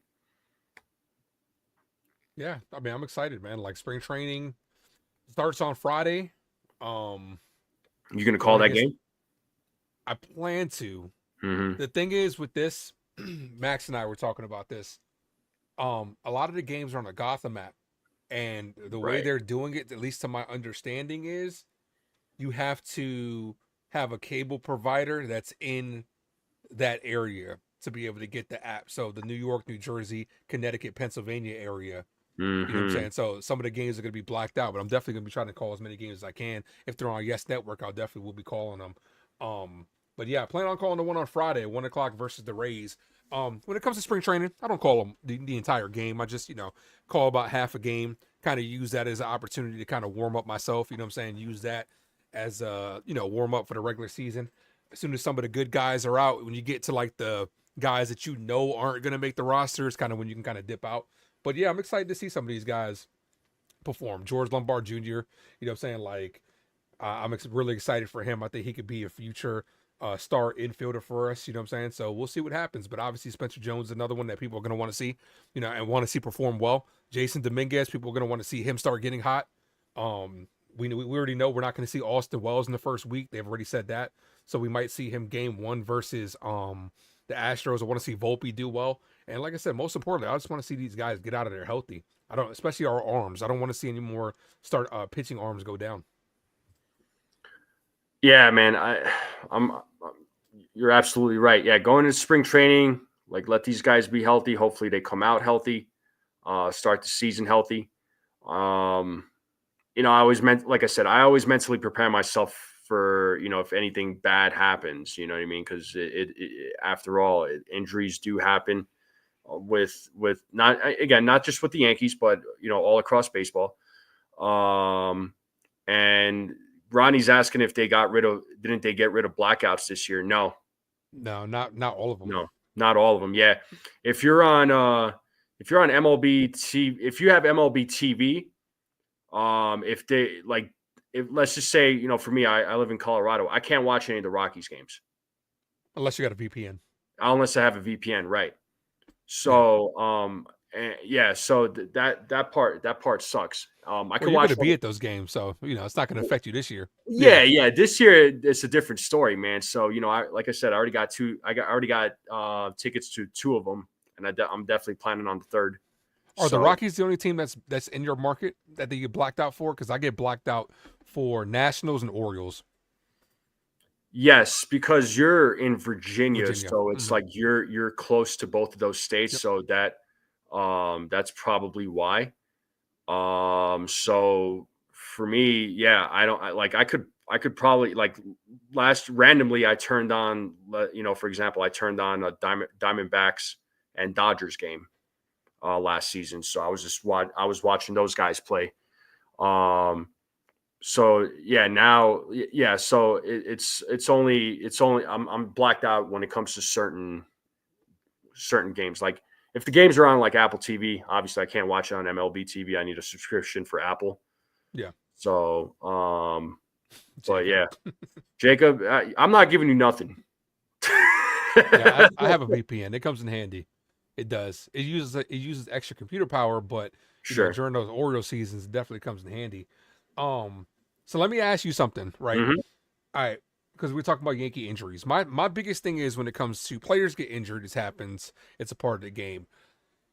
Yeah, I mean, I'm excited, man. Like spring training starts on Friday. You gonna call that game? I plan to. Mm-hmm. The thing is with this, Max and I were talking about this. A lot of the games are on a Gotham app, and the way they're doing it, at least to my understanding, is you have to have a cable provider that's in that area to be able to get the app. So the New York, New Jersey, Connecticut, Pennsylvania area. Mm-hmm. You know what I'm saying? So some of the games are going to be blacked out, but I'm definitely going to be trying to call as many games as I can. If they're on Yes Network, I'll definitely will be calling them. But yeah, I plan on calling the one on Friday at 1 o'clock versus the Rays. When it comes to spring training, I don't call them the entire game. I just, call about half a game, kind of use that as an opportunity to kind of warm up myself. You know what I'm saying? Use that as warm up for the regular season. As soon as some of the good guys are out, when you get to like the guys that aren't going to make the roster, it's kind of when you can kind of dip out. But yeah, I'm excited to see some of these guys perform. George Lombard Jr., you know what I'm saying? Like, I'm really excited for him. I think he could be a future star infielder for us, you know what I'm saying? So we'll see what happens. But obviously, Spencer Jones is another one that people are going to want to see, and want to see perform well. Jason Dominguez, people are going to want to see him start getting hot. We already know we're not going to see Austin Wells in the first week. They've already said that. So we might see him game one versus the Astros. I want to see Volpe do well. And like I said, most importantly, I just want to see these guys get out of there healthy. Especially our arms. I don't want to see any more pitching arms go down. Yeah, man, you're absolutely right. Yeah, going into spring training, like let these guys be healthy. Hopefully they come out healthy, start the season healthy. I always mentally prepare myself for, if anything bad happens, you know what I mean? Because after all, injuries do happen with not just with the Yankees, but all across baseball. And Ronnie's asking if didn't they get rid of blackouts this year? No, not all of them. No, not all of them. Yeah, if you're on MLB TV, if you have MLB TV, if let's just say, for me, I live in Colorado, I can't watch any of the Rockies games unless you got a VPN. Unless I have a VPN, right? So, so that part sucks. I can watch. You're gonna be at those games, so it's not going to affect you this year. Yeah. This year it's a different story, man. So like I said, I already got two. I already got tickets to two of them, and I'm definitely planning on the third. Are the Rockies the only team that's in your market that they get blacked out for? Because I get blacked out for Nationals and Orioles. Yes, because you're in Virginia. So it's like you're close to both of those states. Yep. So that's probably why. So for me, I could probably randomly I turned on, for example, I turned on a Diamondbacks and Dodgers game last season. So I was watching those guys play. So so it's only I'm blacked out when it comes to certain games. Like if the games are on like Apple TV, obviously I can't watch it on MLB TV. I need a subscription for Apple. Yeah. So, but yeah, Jacob, I'm not giving you nothing. Yeah, I have a VPN. It comes in handy. It does. It uses extra computer power, but during those Orioles seasons, it definitely comes in handy. So let me ask you something, right? Mm-hmm. All right. because we're talking about Yankee injuries. My biggest thing is when it comes to players get injured, this happens. It's a part of the game.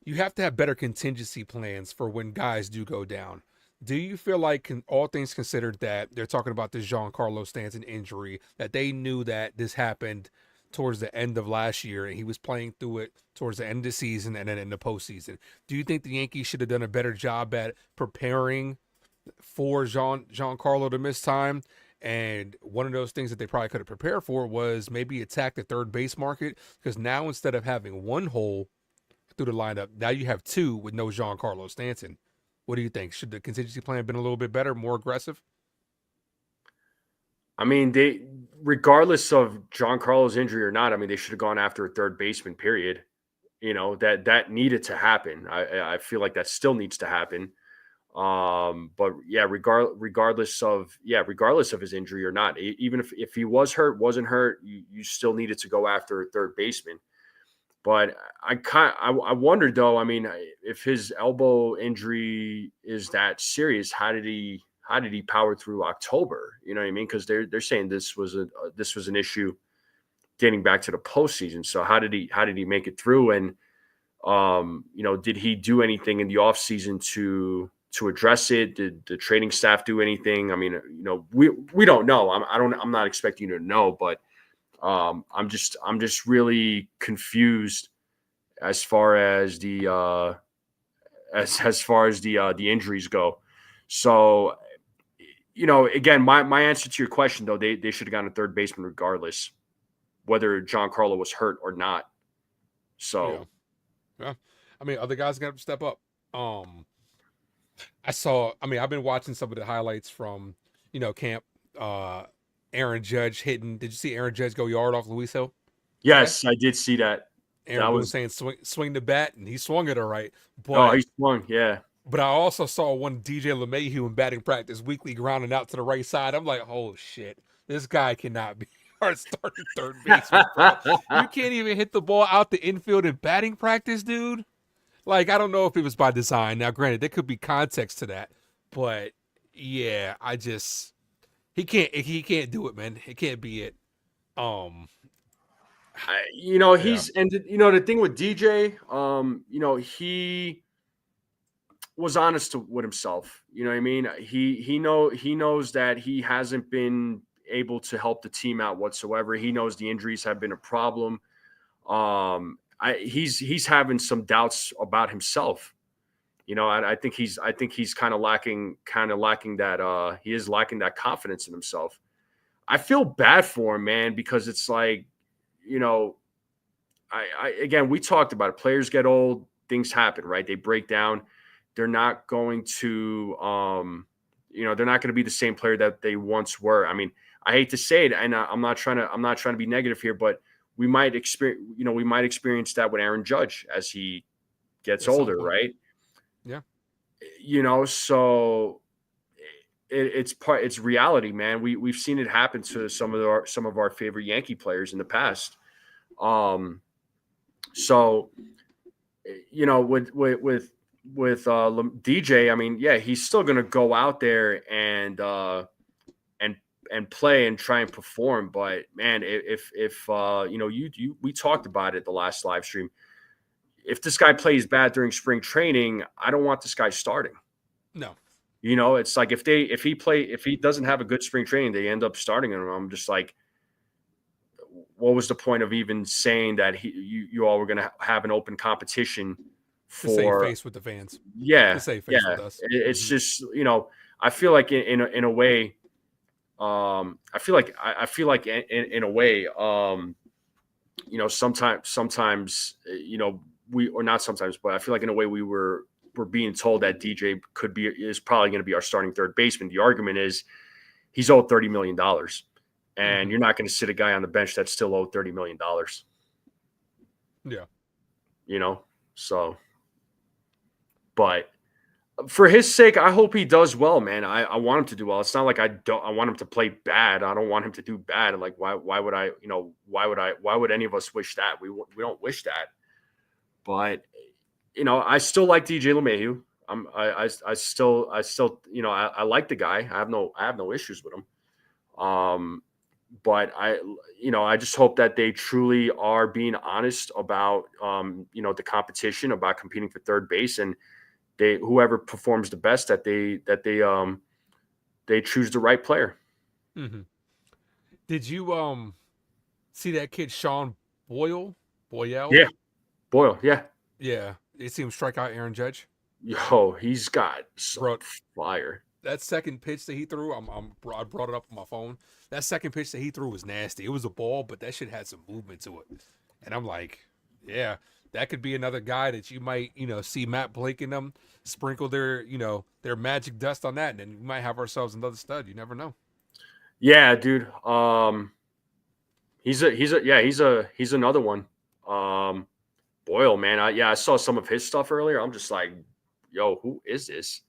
You have to have better contingency plans for when guys do go down. Do you feel like, all things considered, that they're talking about this Giancarlo Stanton injury, that they knew that this happened towards the end of last year and he was playing through it towards the end of the season and then in the postseason? Do you think the Yankees should have done a better job at preparing for Giancarlo to miss time? And one of those things that they probably could have prepared for was maybe attack the third base market, because now instead of having one hole through the lineup, now you have two with no Giancarlo Stanton. What do you think? Should the contingency plan have been a little bit better, more aggressive? I mean, regardless of Giancarlo's injury or not, I mean, they should have gone after a third baseman, period. That needed to happen. I feel like that still needs to happen. But yeah, regardless of his injury or not, even if he was hurt, wasn't hurt, you still needed to go after a third baseman. But I wondered though. I mean, if his elbow injury is that serious, how did he power through October? You know what I mean? Because they're saying this was an issue dating back to the postseason. So how did he make it through? And did he do anything in the offseason to address it? Did the training staff do anything? I mean, we don't know. I'm not expecting you to know, but I'm just really confused as far as the the injuries go. So, again, my answer to your question though, they should have gotten a third baseman regardless, whether Giancarlo was hurt or not. Yeah. So Yeah. I mean, other guys got to step up. I've been watching some of the highlights from, camp. Uh, Aaron Judge hitting. Did you see Aaron Judge go yard off Luis Hill today? yes, I did see that. That Aaron Boone was saying swing the bat, and he swung it all right. oh, But he swung, yeah. I also saw one DJ LeMahieu in batting practice weekly grounding out to the right side. I'm like, oh shit, this guy cannot be our starting third baseman, bro. You can't even hit the ball out the infield in batting practice, dude. Like, I don't know if it was by design. Now, granted, there could be context to that, but yeah, he can't do it, man. It can't be it. Um, yeah, He's and the thing with DJ, he was honest with himself. You know what I mean? He knows that he hasn't been able to help the team out whatsoever. He knows the injuries have been a problem. He's having some doubts about himself. I think he's kind of lacking that he is lacking that confidence in himself. I feel bad for him, man, because it's like, you know, again, we talked about it. Players get old, things happen, right? They break down. They're not going to, they're not going to be the same player that they once were. I mean, I hate to say it, and I'm not trying to be negative here, but we might experience that with Aaron Judge as he gets at some older, point. right? Yeah. So it's reality, man. We've seen it happen to some of our favorite Yankee players in the past. So with DJ, I mean, yeah, he's still going to go out there and play and try and perform. But man, if we talked about it the last live stream. If this guy plays bad during spring training, I don't want this guy starting. No. It's like if he doesn't have a good spring training, they end up starting him. I'm just like, what was the point of even saying that you all were going to have an open competition To save for? face with the fans. Yeah, To save face yeah. with us. It's just I feel like in a way, I feel like in a way, sometimes we, or not sometimes, but I feel like in a way we're being told that DJ is probably going to be our starting third baseman. The argument is he's owed $30 million, and you're not going to sit a guy on the bench that's still owed $30 million. Yeah. So, but for his sake, I hope he does well, man. I want him to do well. It's not like I want him to play bad. I don't want him to do bad. Like, why would any of us wish that? We don't wish that. But I still like DJ LeMahieu. I still I like the guy. I have no issues with him. but I just hope that they truly are being honest about, the competition, about competing for third base, and whoever performs the best, they choose the right player. Mm-hmm. Did you see that kid Sean Boyle? Yeah, Boyle. Yeah, Yeah, you see him strike out Aaron Judge. yo, he's got some Bro, fire. that second pitch that he threw, I brought it up on my phone. That second pitch that he threw was nasty. It was a ball, but that shit had some movement to it. And I'm like, yeah, that could be another guy that you might, see Matt Blake and them sprinkle their magic dust on that, and then we might have ourselves another stud. You never know. Yeah, dude. He's another one. Um, Boyle, man. I saw some of his stuff earlier. I'm just like, yo, who is this?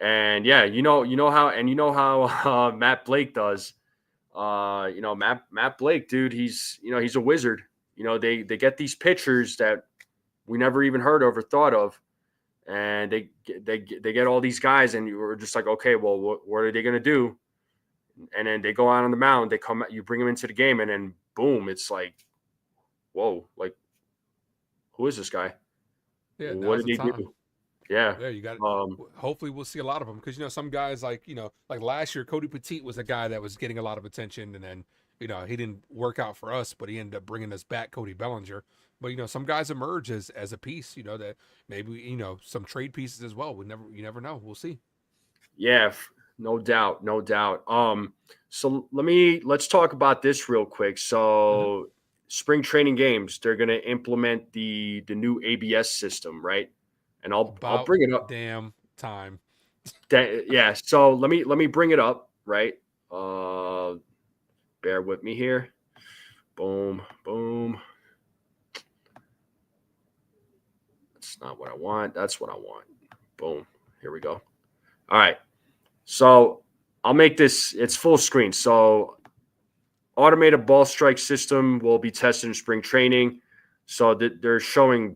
And yeah, you know how Matt Blake does. Matt Blake, dude, he's a wizard. They get these pitchers that we never even heard of or thought of, and they get all these guys, and you're just like, okay, well, what are they gonna do? And then they go out on the mound, you bring them into the game, and then boom, it's like, whoa, like, who is this guy? Yeah, What now's did the he time. do? Yeah. Yeah, you got it. Um, Hopefully, we'll see a lot of them because some guys like last year, Cody Petit was a guy that was getting a lot of attention, and then he didn't work out for us, but he ended up bringing us back Cody Bellinger. But some guys emerge as a piece, that maybe some trade pieces as well. You never know. We'll see. yeah, no doubt, no doubt. So let's talk about this real quick. Mhm. So spring training games, they're gonna implement the new ABS system, right? And I'll About bring it up. damn time. Yeah. So let me bring it up, right? Uh, bear with me here. Boom, boom. That's not what I want. That's what I want. Boom. Here we go. All right. So I'll make this, it's full screen. So automated ball strike system will be tested in spring training. So they're showing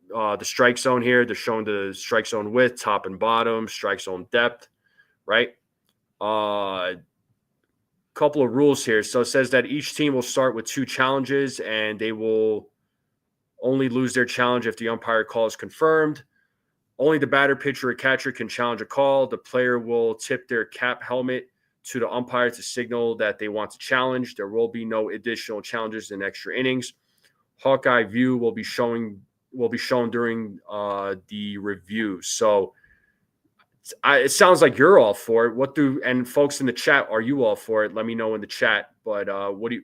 the strike zone here. They're showing the strike zone width, top and bottom, strike zone depth, right? Couple of rules here. So it says that each team will start with 2 challenges, and they will only lose their challenge if the umpire call is confirmed. Only the batter, pitcher, or catcher can challenge a call. The player will tip their cap helmet to the umpire to signal that they want to challenge. There will be no additional challenges in extra innings. Hawkeye view will be shown during the review. So it sounds like you're all for it. And folks in the chat, are you all for it? Let me know in the chat. But what do you?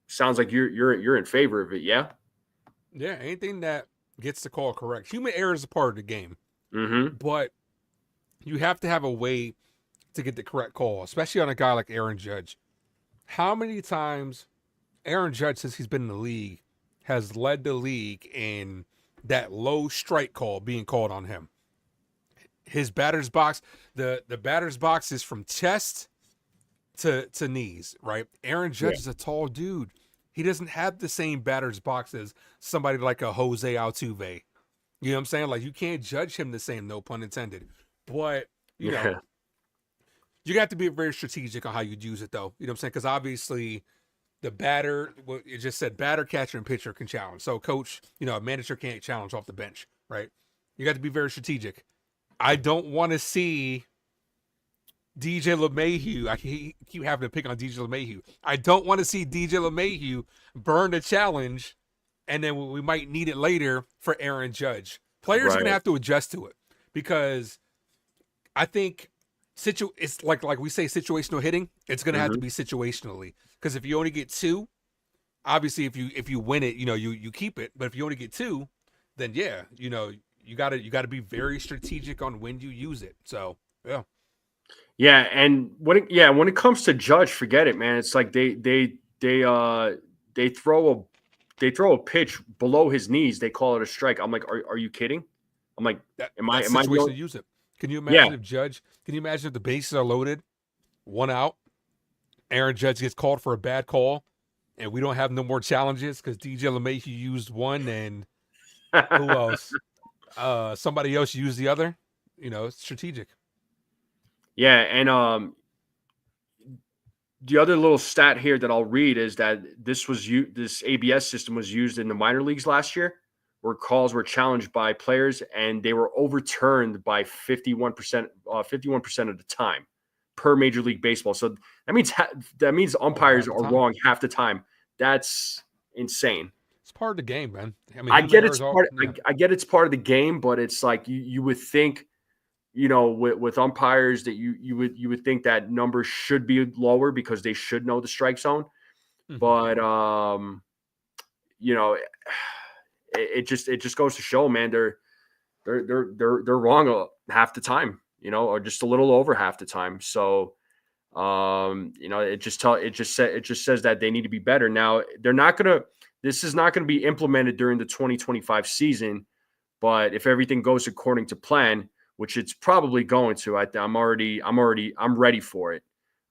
Sounds like you're in favor of it, yeah. Yeah, anything that gets the call correct. Human error is a part of the game, Mm-hmm. but you have to have a way to get the correct call, especially on a guy like Aaron Judge. How many times Aaron Judge, since he's been in the league, has led the league in that low strike call being called on him? His batter's box, the batter's box is from chest to knees, right? Aaron Yeah. Judge is a tall dude. He doesn't have the same batter's box as somebody like a Jose Altuve. You know what I'm saying? Like, you can't judge him the same, no pun intended. But, Yeah. you have to be very strategic on how you use it, though. You know what I'm saying? Because obviously, the batter, well, it just said batter, catcher, and pitcher can challenge. So, coach, a manager can't challenge off the bench, right? You got to be very strategic. I don't want to see DJ LeMahieu. I keep having to pick on DJ LeMahieu. I don't want to see DJ LeMahieu burn the challenge, and then we might need it later for Aaron Judge. Players are Right. gonna have to adjust to it because I think it's like we say situational hitting. It's gonna have to Mm-hmm. be situationally because if you only get two, obviously if you win it, you keep it. But if you only get two, then yeah, you gotta be very strategic on when you use it. So yeah. Yeah, and when it comes to Judge, forget it, man. It's like they throw a pitch below his knees. They call it a strike. I'm like, are you kidding? I'm like, That's am the I the situation only? to use it. Can you Yeah, imagine if Judge? Can you imagine if the bases are loaded, one out, Aaron Judge gets called for a bad call, and we don't have no more challenges because DJ LeMahieu used one, and who else? Somebody else used the other. It's strategic. yeah, and the other little stat here that I'll read is that this ABS system was used in the minor leagues last year, where calls were challenged by players and they were overturned by 51% of the time per Major League Baseball. So that means umpires are wrong half the time. That's insane. It's part of the game, man. I mean, I human get errors it's all. part. Yeah. I get it's part of the game, but it's like you would think, with umpires that you would think that number should be lower because they should know the strike zone. Mhm. But it just goes to show, man, they're wrong half the time, or just a little over half the time. So it just says that they need to be better. Now this is not gonna be implemented during the 2025 season, but if everything goes according to plan, which it's probably going to, I'm ready for it.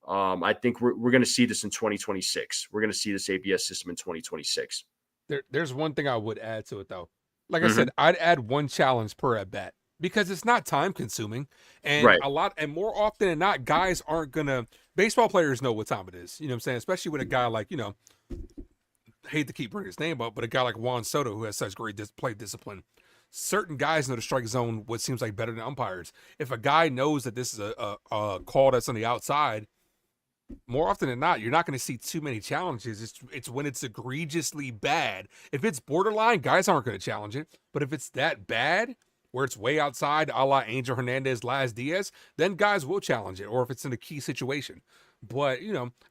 I think we're going to see this in 2026. We're going to see this ABS system in 2026. There's one thing I would add to it though. Like I Mm-hmm. said, I'd add one challenge per at bat because it's not time consuming, and Right. more often than not, guys aren't gonna. Baseball players know what time it is. You know what I'm saying? Especially with a guy like hate to keep bringing his name up, but a guy like Juan Soto who has such great play discipline. Certain guys know the strike zone what seems like better than umpires. If a guy knows that this is a call that's on the outside, more often than not, you're not going to see too many challenges. It's when it's egregiously bad. If it's borderline, guys aren't going to challenge it. But if it's that bad, where it's way outside, a la Angel Hernandez, Laz Diaz, then guys will challenge it. Or if it's in a key situation. But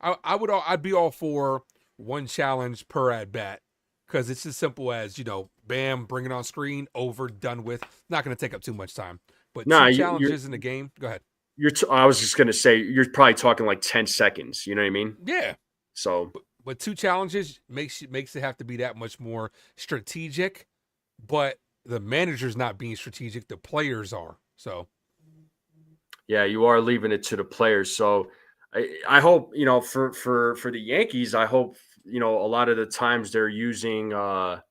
I'd be all for one challenge per at bat because it's as simple as bam, bring it on screen, over, done with. Not going to take up too much time. But Nah, two challenges in the game. Go ahead. I was just going to say, you're probably talking like 10 seconds. You know what I mean? Yeah. So, but two challenges makes it have to be that much more strategic. But the manager's not being strategic; the players are. So, yeah, you are leaving it to the players. So, I hope for the Yankees, I hope a lot of the times they're using a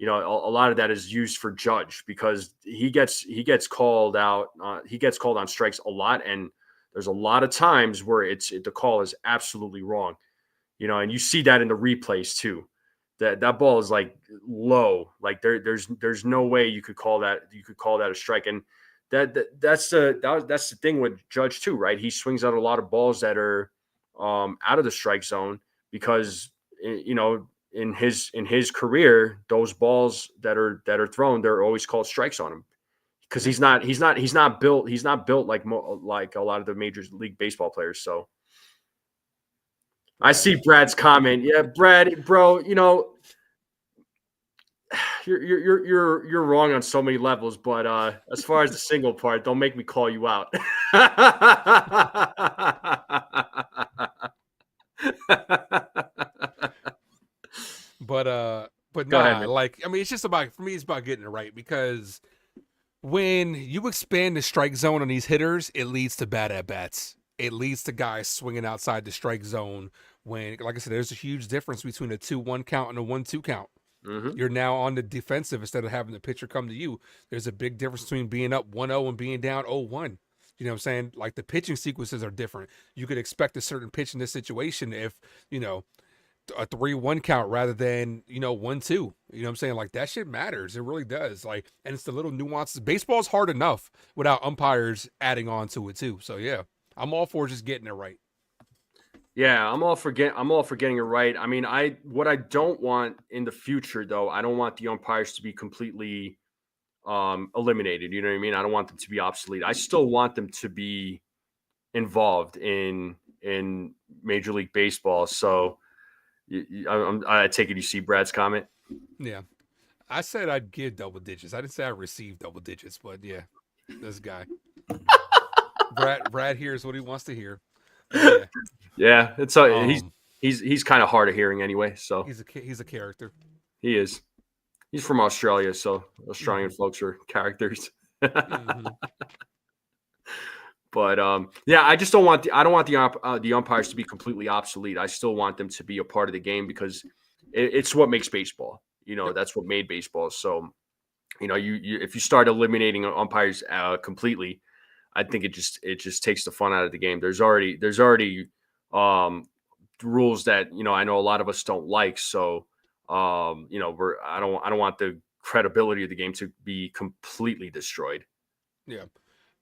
lot of that is used for Judge because he gets called out. He gets called on strikes a lot, and there's a lot of times where the call is absolutely wrong. And you see that in the replays too. That ball is like low, like there's no way you could call that a strike. And that's the thing with Judge too, right? He swings out a lot of balls that are out of the strike zone because in his career, those balls that are thrown, they're always called strikes on him because he's not built like a lot of the Major League Baseball players. So I see Brad's comment. Yeah, Brad, bro, you're wrong on so many levels, but as far as the single part, don't make me call you out. but Go ahead, nah, man. like I mean, it's just about for me. It's about getting it right because when you expand the strike zone on these hitters, it leads to bad at bats. It leads to guys swinging outside the strike zone. When, like I said, there's a huge difference between a 2-1 count and a 1-2 count. Mm-hmm. You're now on the defensive instead of having the pitcher come to you. There's a big difference between being up 1-0 and being down 0-1. You know what I'm saying? Like the pitching sequences are different. You could expect a certain pitch in this situation if, a 3-1 count rather than 1-2. You know what I'm saying? Like that shit matters. It really does. Like, and it's the little nuances. Baseball's hard enough without umpires adding on to it too. So yeah, I'm all for just getting it right. Yeah, I'm all for getting it right. I mean, what I don't want in the future though, I don't want the umpires to be completely eliminated. You know what I mean? I don't want them to be obsolete. I still want them to be involved in Major League Baseball. So I take it you see Brad's comment. Yeah, I said I'd give double digits. I didn't say I received double digits, but yeah, this guy, Brad hears what he wants to hear. But Yeah, it's yeah, he's kind of hard of hearing anyway. So he's a character. he is. He's from Australia, so Australian folks are characters. Mm-hmm. But yeah, I don't want the umpires to be completely obsolete. I still want them to be a part of the game because it's what makes baseball. Yep. That's what made baseball. So you if you start eliminating umpires completely, I think it just takes the fun out of the game. There's already rules that I know a lot of us don't like. So I don't want the credibility of the game to be completely destroyed. Yeah.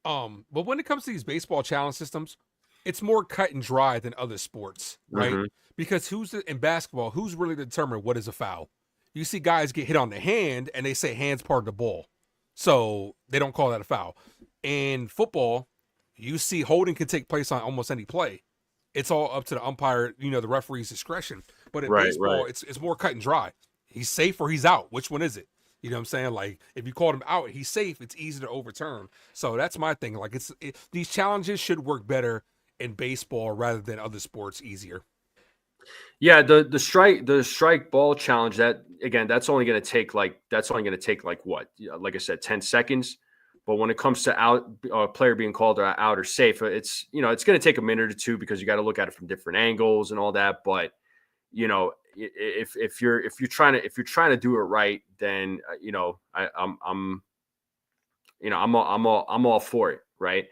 But when it comes to these baseball challenge systems, it's more cut and dry than other sports, right? Hmm. Because in basketball, who's really determined what is a foul? You see guys get hit on the hand and they say hands part of the ball. So they don't call that a foul. In football, you see holding can take place on almost any play. It's all up to the umpire, the referee's discretion. But in Right, right. baseball, it's more cut and dry. He's safe or he's out. Which one is it? You know what I'm saying? Like, if you called him out, he's safe. It's easy to overturn. So that's my thing. Like, these challenges should work better in baseball rather than other sports easier. Yeah, the strike ball challenge, that again, that's only going to take like what? Like I said, 10 seconds. But when it comes to player being called out or safe, it's going to take a minute or two because you got to look at it from different angles and all that. But if you're trying to do it right, then I'm all for it, right?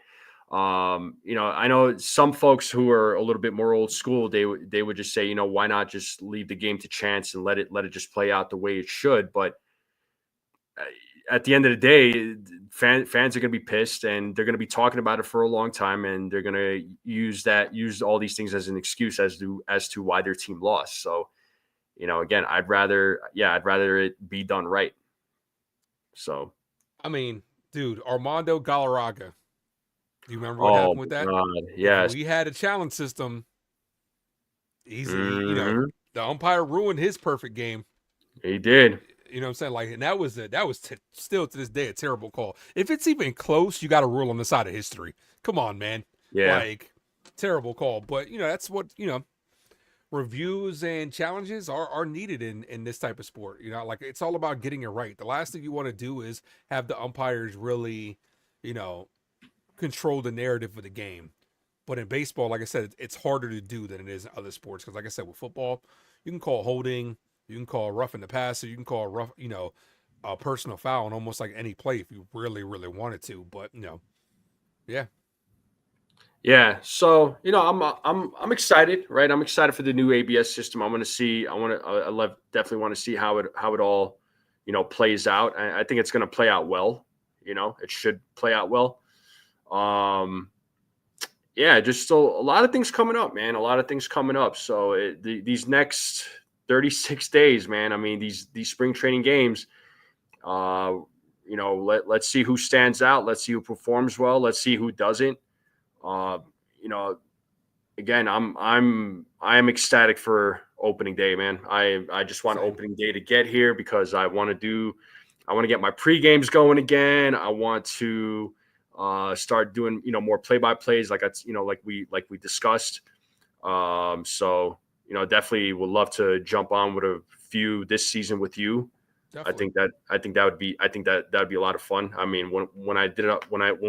I know some folks who are a little bit more old school, they would just say, why not just leave the game to chance and let it just play out the way it should. But at the end of the day, fans are going to be pissed and they're going to be talking about it for a long time, and they're going to use all these things as an excuse as to why their team lost. So, again, I'd rather it be done right. So, I mean, dude, Armando Galarraga. Do you remember what oh happened with that? God, If yes. we had a challenge system, Hmm. the umpire ruined his perfect game. He did. You know what I'm saying? Like, and that was still to this day a terrible call. If it's even close, you got to rule on the side of history. Come on, man. Yeah. Like, terrible call. But that's what reviews and challenges are needed in this type of sport. Like, it's all about getting it right. The last thing you want to do is have the umpires really, control the narrative of the game. But in baseball, like I said, it's harder to do than it is in other sports. Because, like I said, with football, you can call holding, you can call roughing the passer, you can call rough, a personal foul on almost like any play if you really, really wanted to. But yeah, Yeah. So, I'm excited, right? I'm excited for the new ABS system. I'm going to see. Definitely want to see how it all, plays out. I think it's going to play out well. It should play out well. Yeah, just still a lot of things coming up, man. A lot of things coming up. So these next 36 days, man. I mean, these spring training games. Let's see who stands out. Let's see who performs well. Let's see who doesn't. Uh, you know, Again, I am ecstatic for opening day, man. I just want same. opening day to get here because I want to get my pre games going again. I want to start doing more play by plays like we discussed. Definitely would love to jump on with a few this season with you. Definitely. I think that would be a lot of fun. I mean, when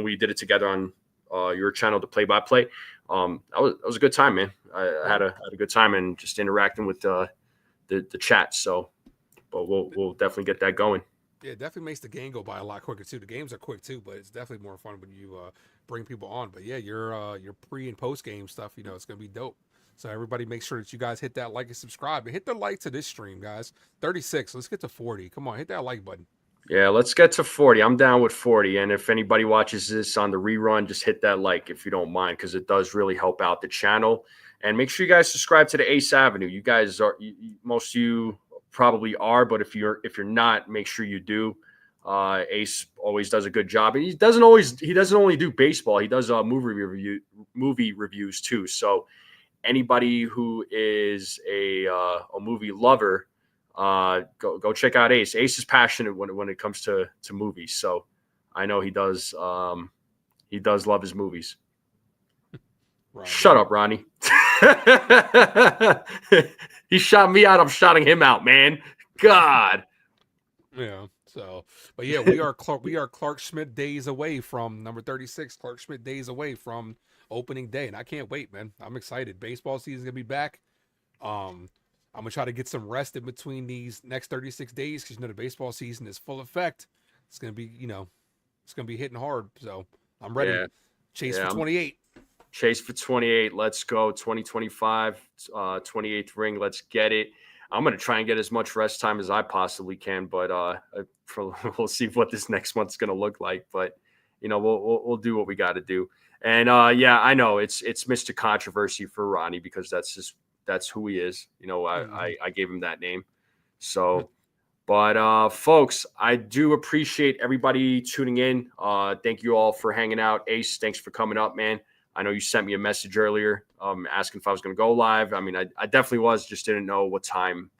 we did it together on your channel, the play by play, that was a good time, man. I Yeah. had a good time and just interacting with the chat. So, but we'll definitely get that going. Yeah, it definitely makes the game go by a lot quicker too. The games are quick too, but it's definitely more fun when you bring people on. But yeah, your pre and post game stuff, it's gonna be dope. So everybody, make sure that you guys hit that like and subscribe, and hit the like to this stream, guys. 36. Let's get to 40. Come on, hit that like button. Yeah, let's get to 40. I'm down with 40. And if anybody watches this on the rerun, just hit that like if you don't mind, because it does really help out the channel. And make sure you guys subscribe to the Ace Avenue. You guys most of you probably are, but if you're not, make sure you do. Ace always does a good job, and he doesn't only do baseball. He does movie reviews too. So anybody who is a movie lover, go check out Ace. Ace is passionate when it comes to movies, so I know he does. He does love his movies. Ronnie. Shut up, Ronnie. He shot me out. I'm shouting him out, man. God. Yeah. So, but yeah, we are Clark Schmidt days away from number 36. Clark Schmidt days away from opening day, and I can't wait, man. I'm excited. Baseball season's gonna be back. I'm gonna try to get some rest in between these next 36 days because the baseball season is full effect. It's gonna be it's gonna be hitting hard. So I'm ready. Yeah. Chase Yeah. for 28. Chase for 28. Let's go. 2025, 28th ring. Let's get it. I'm going to try and get as much rest time as I possibly can, but we'll see what this next month's going to look like. But, we'll do what we got to do. And, I know it's Mr. Controversy for Ronnie because that's who he is. I gave him that name. So, but folks, I do appreciate everybody tuning in. Thank you all for hanging out. Ace, thanks for coming up, man. I know you sent me a message earlier asking if I was going to go live. I mean, I definitely was, just didn't know what time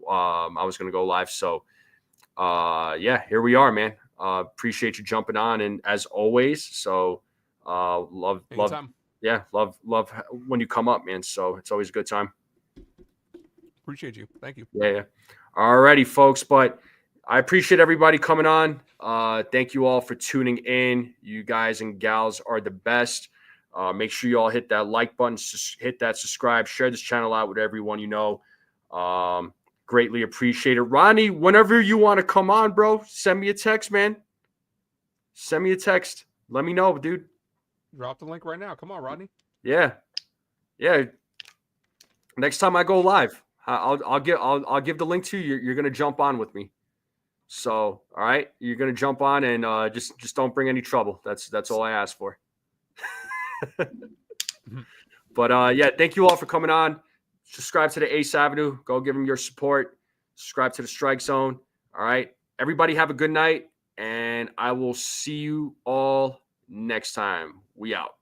I was going to go live. So, here we are, man. Appreciate you jumping on. And as always, so love, love when you come up, man. So it's always a good time. Appreciate you. Thank you. Yeah. All righty, folks. But I appreciate everybody coming on. Thank you all for tuning in. You guys and gals are the best. Make sure you all hit that like button, hit that subscribe, share this channel out with everyone you know. Greatly appreciate it. Ronnie, whenever you want to come on, bro, send me a text, man. Send me a text. Let me know, dude. Drop the link right now. Come on, Rodney. Yeah. Next time I go live, I'll give the link to you. You're gonna jump on with me. So, all right, you're gonna jump on and just don't bring any trouble. That's all I ask for. But thank you all for coming on. Subscribe to the Ace Avenue. Go give them your support. Subscribe to the Strike Zone. All right. Everybody have a good night, and I will see you all next time. We out.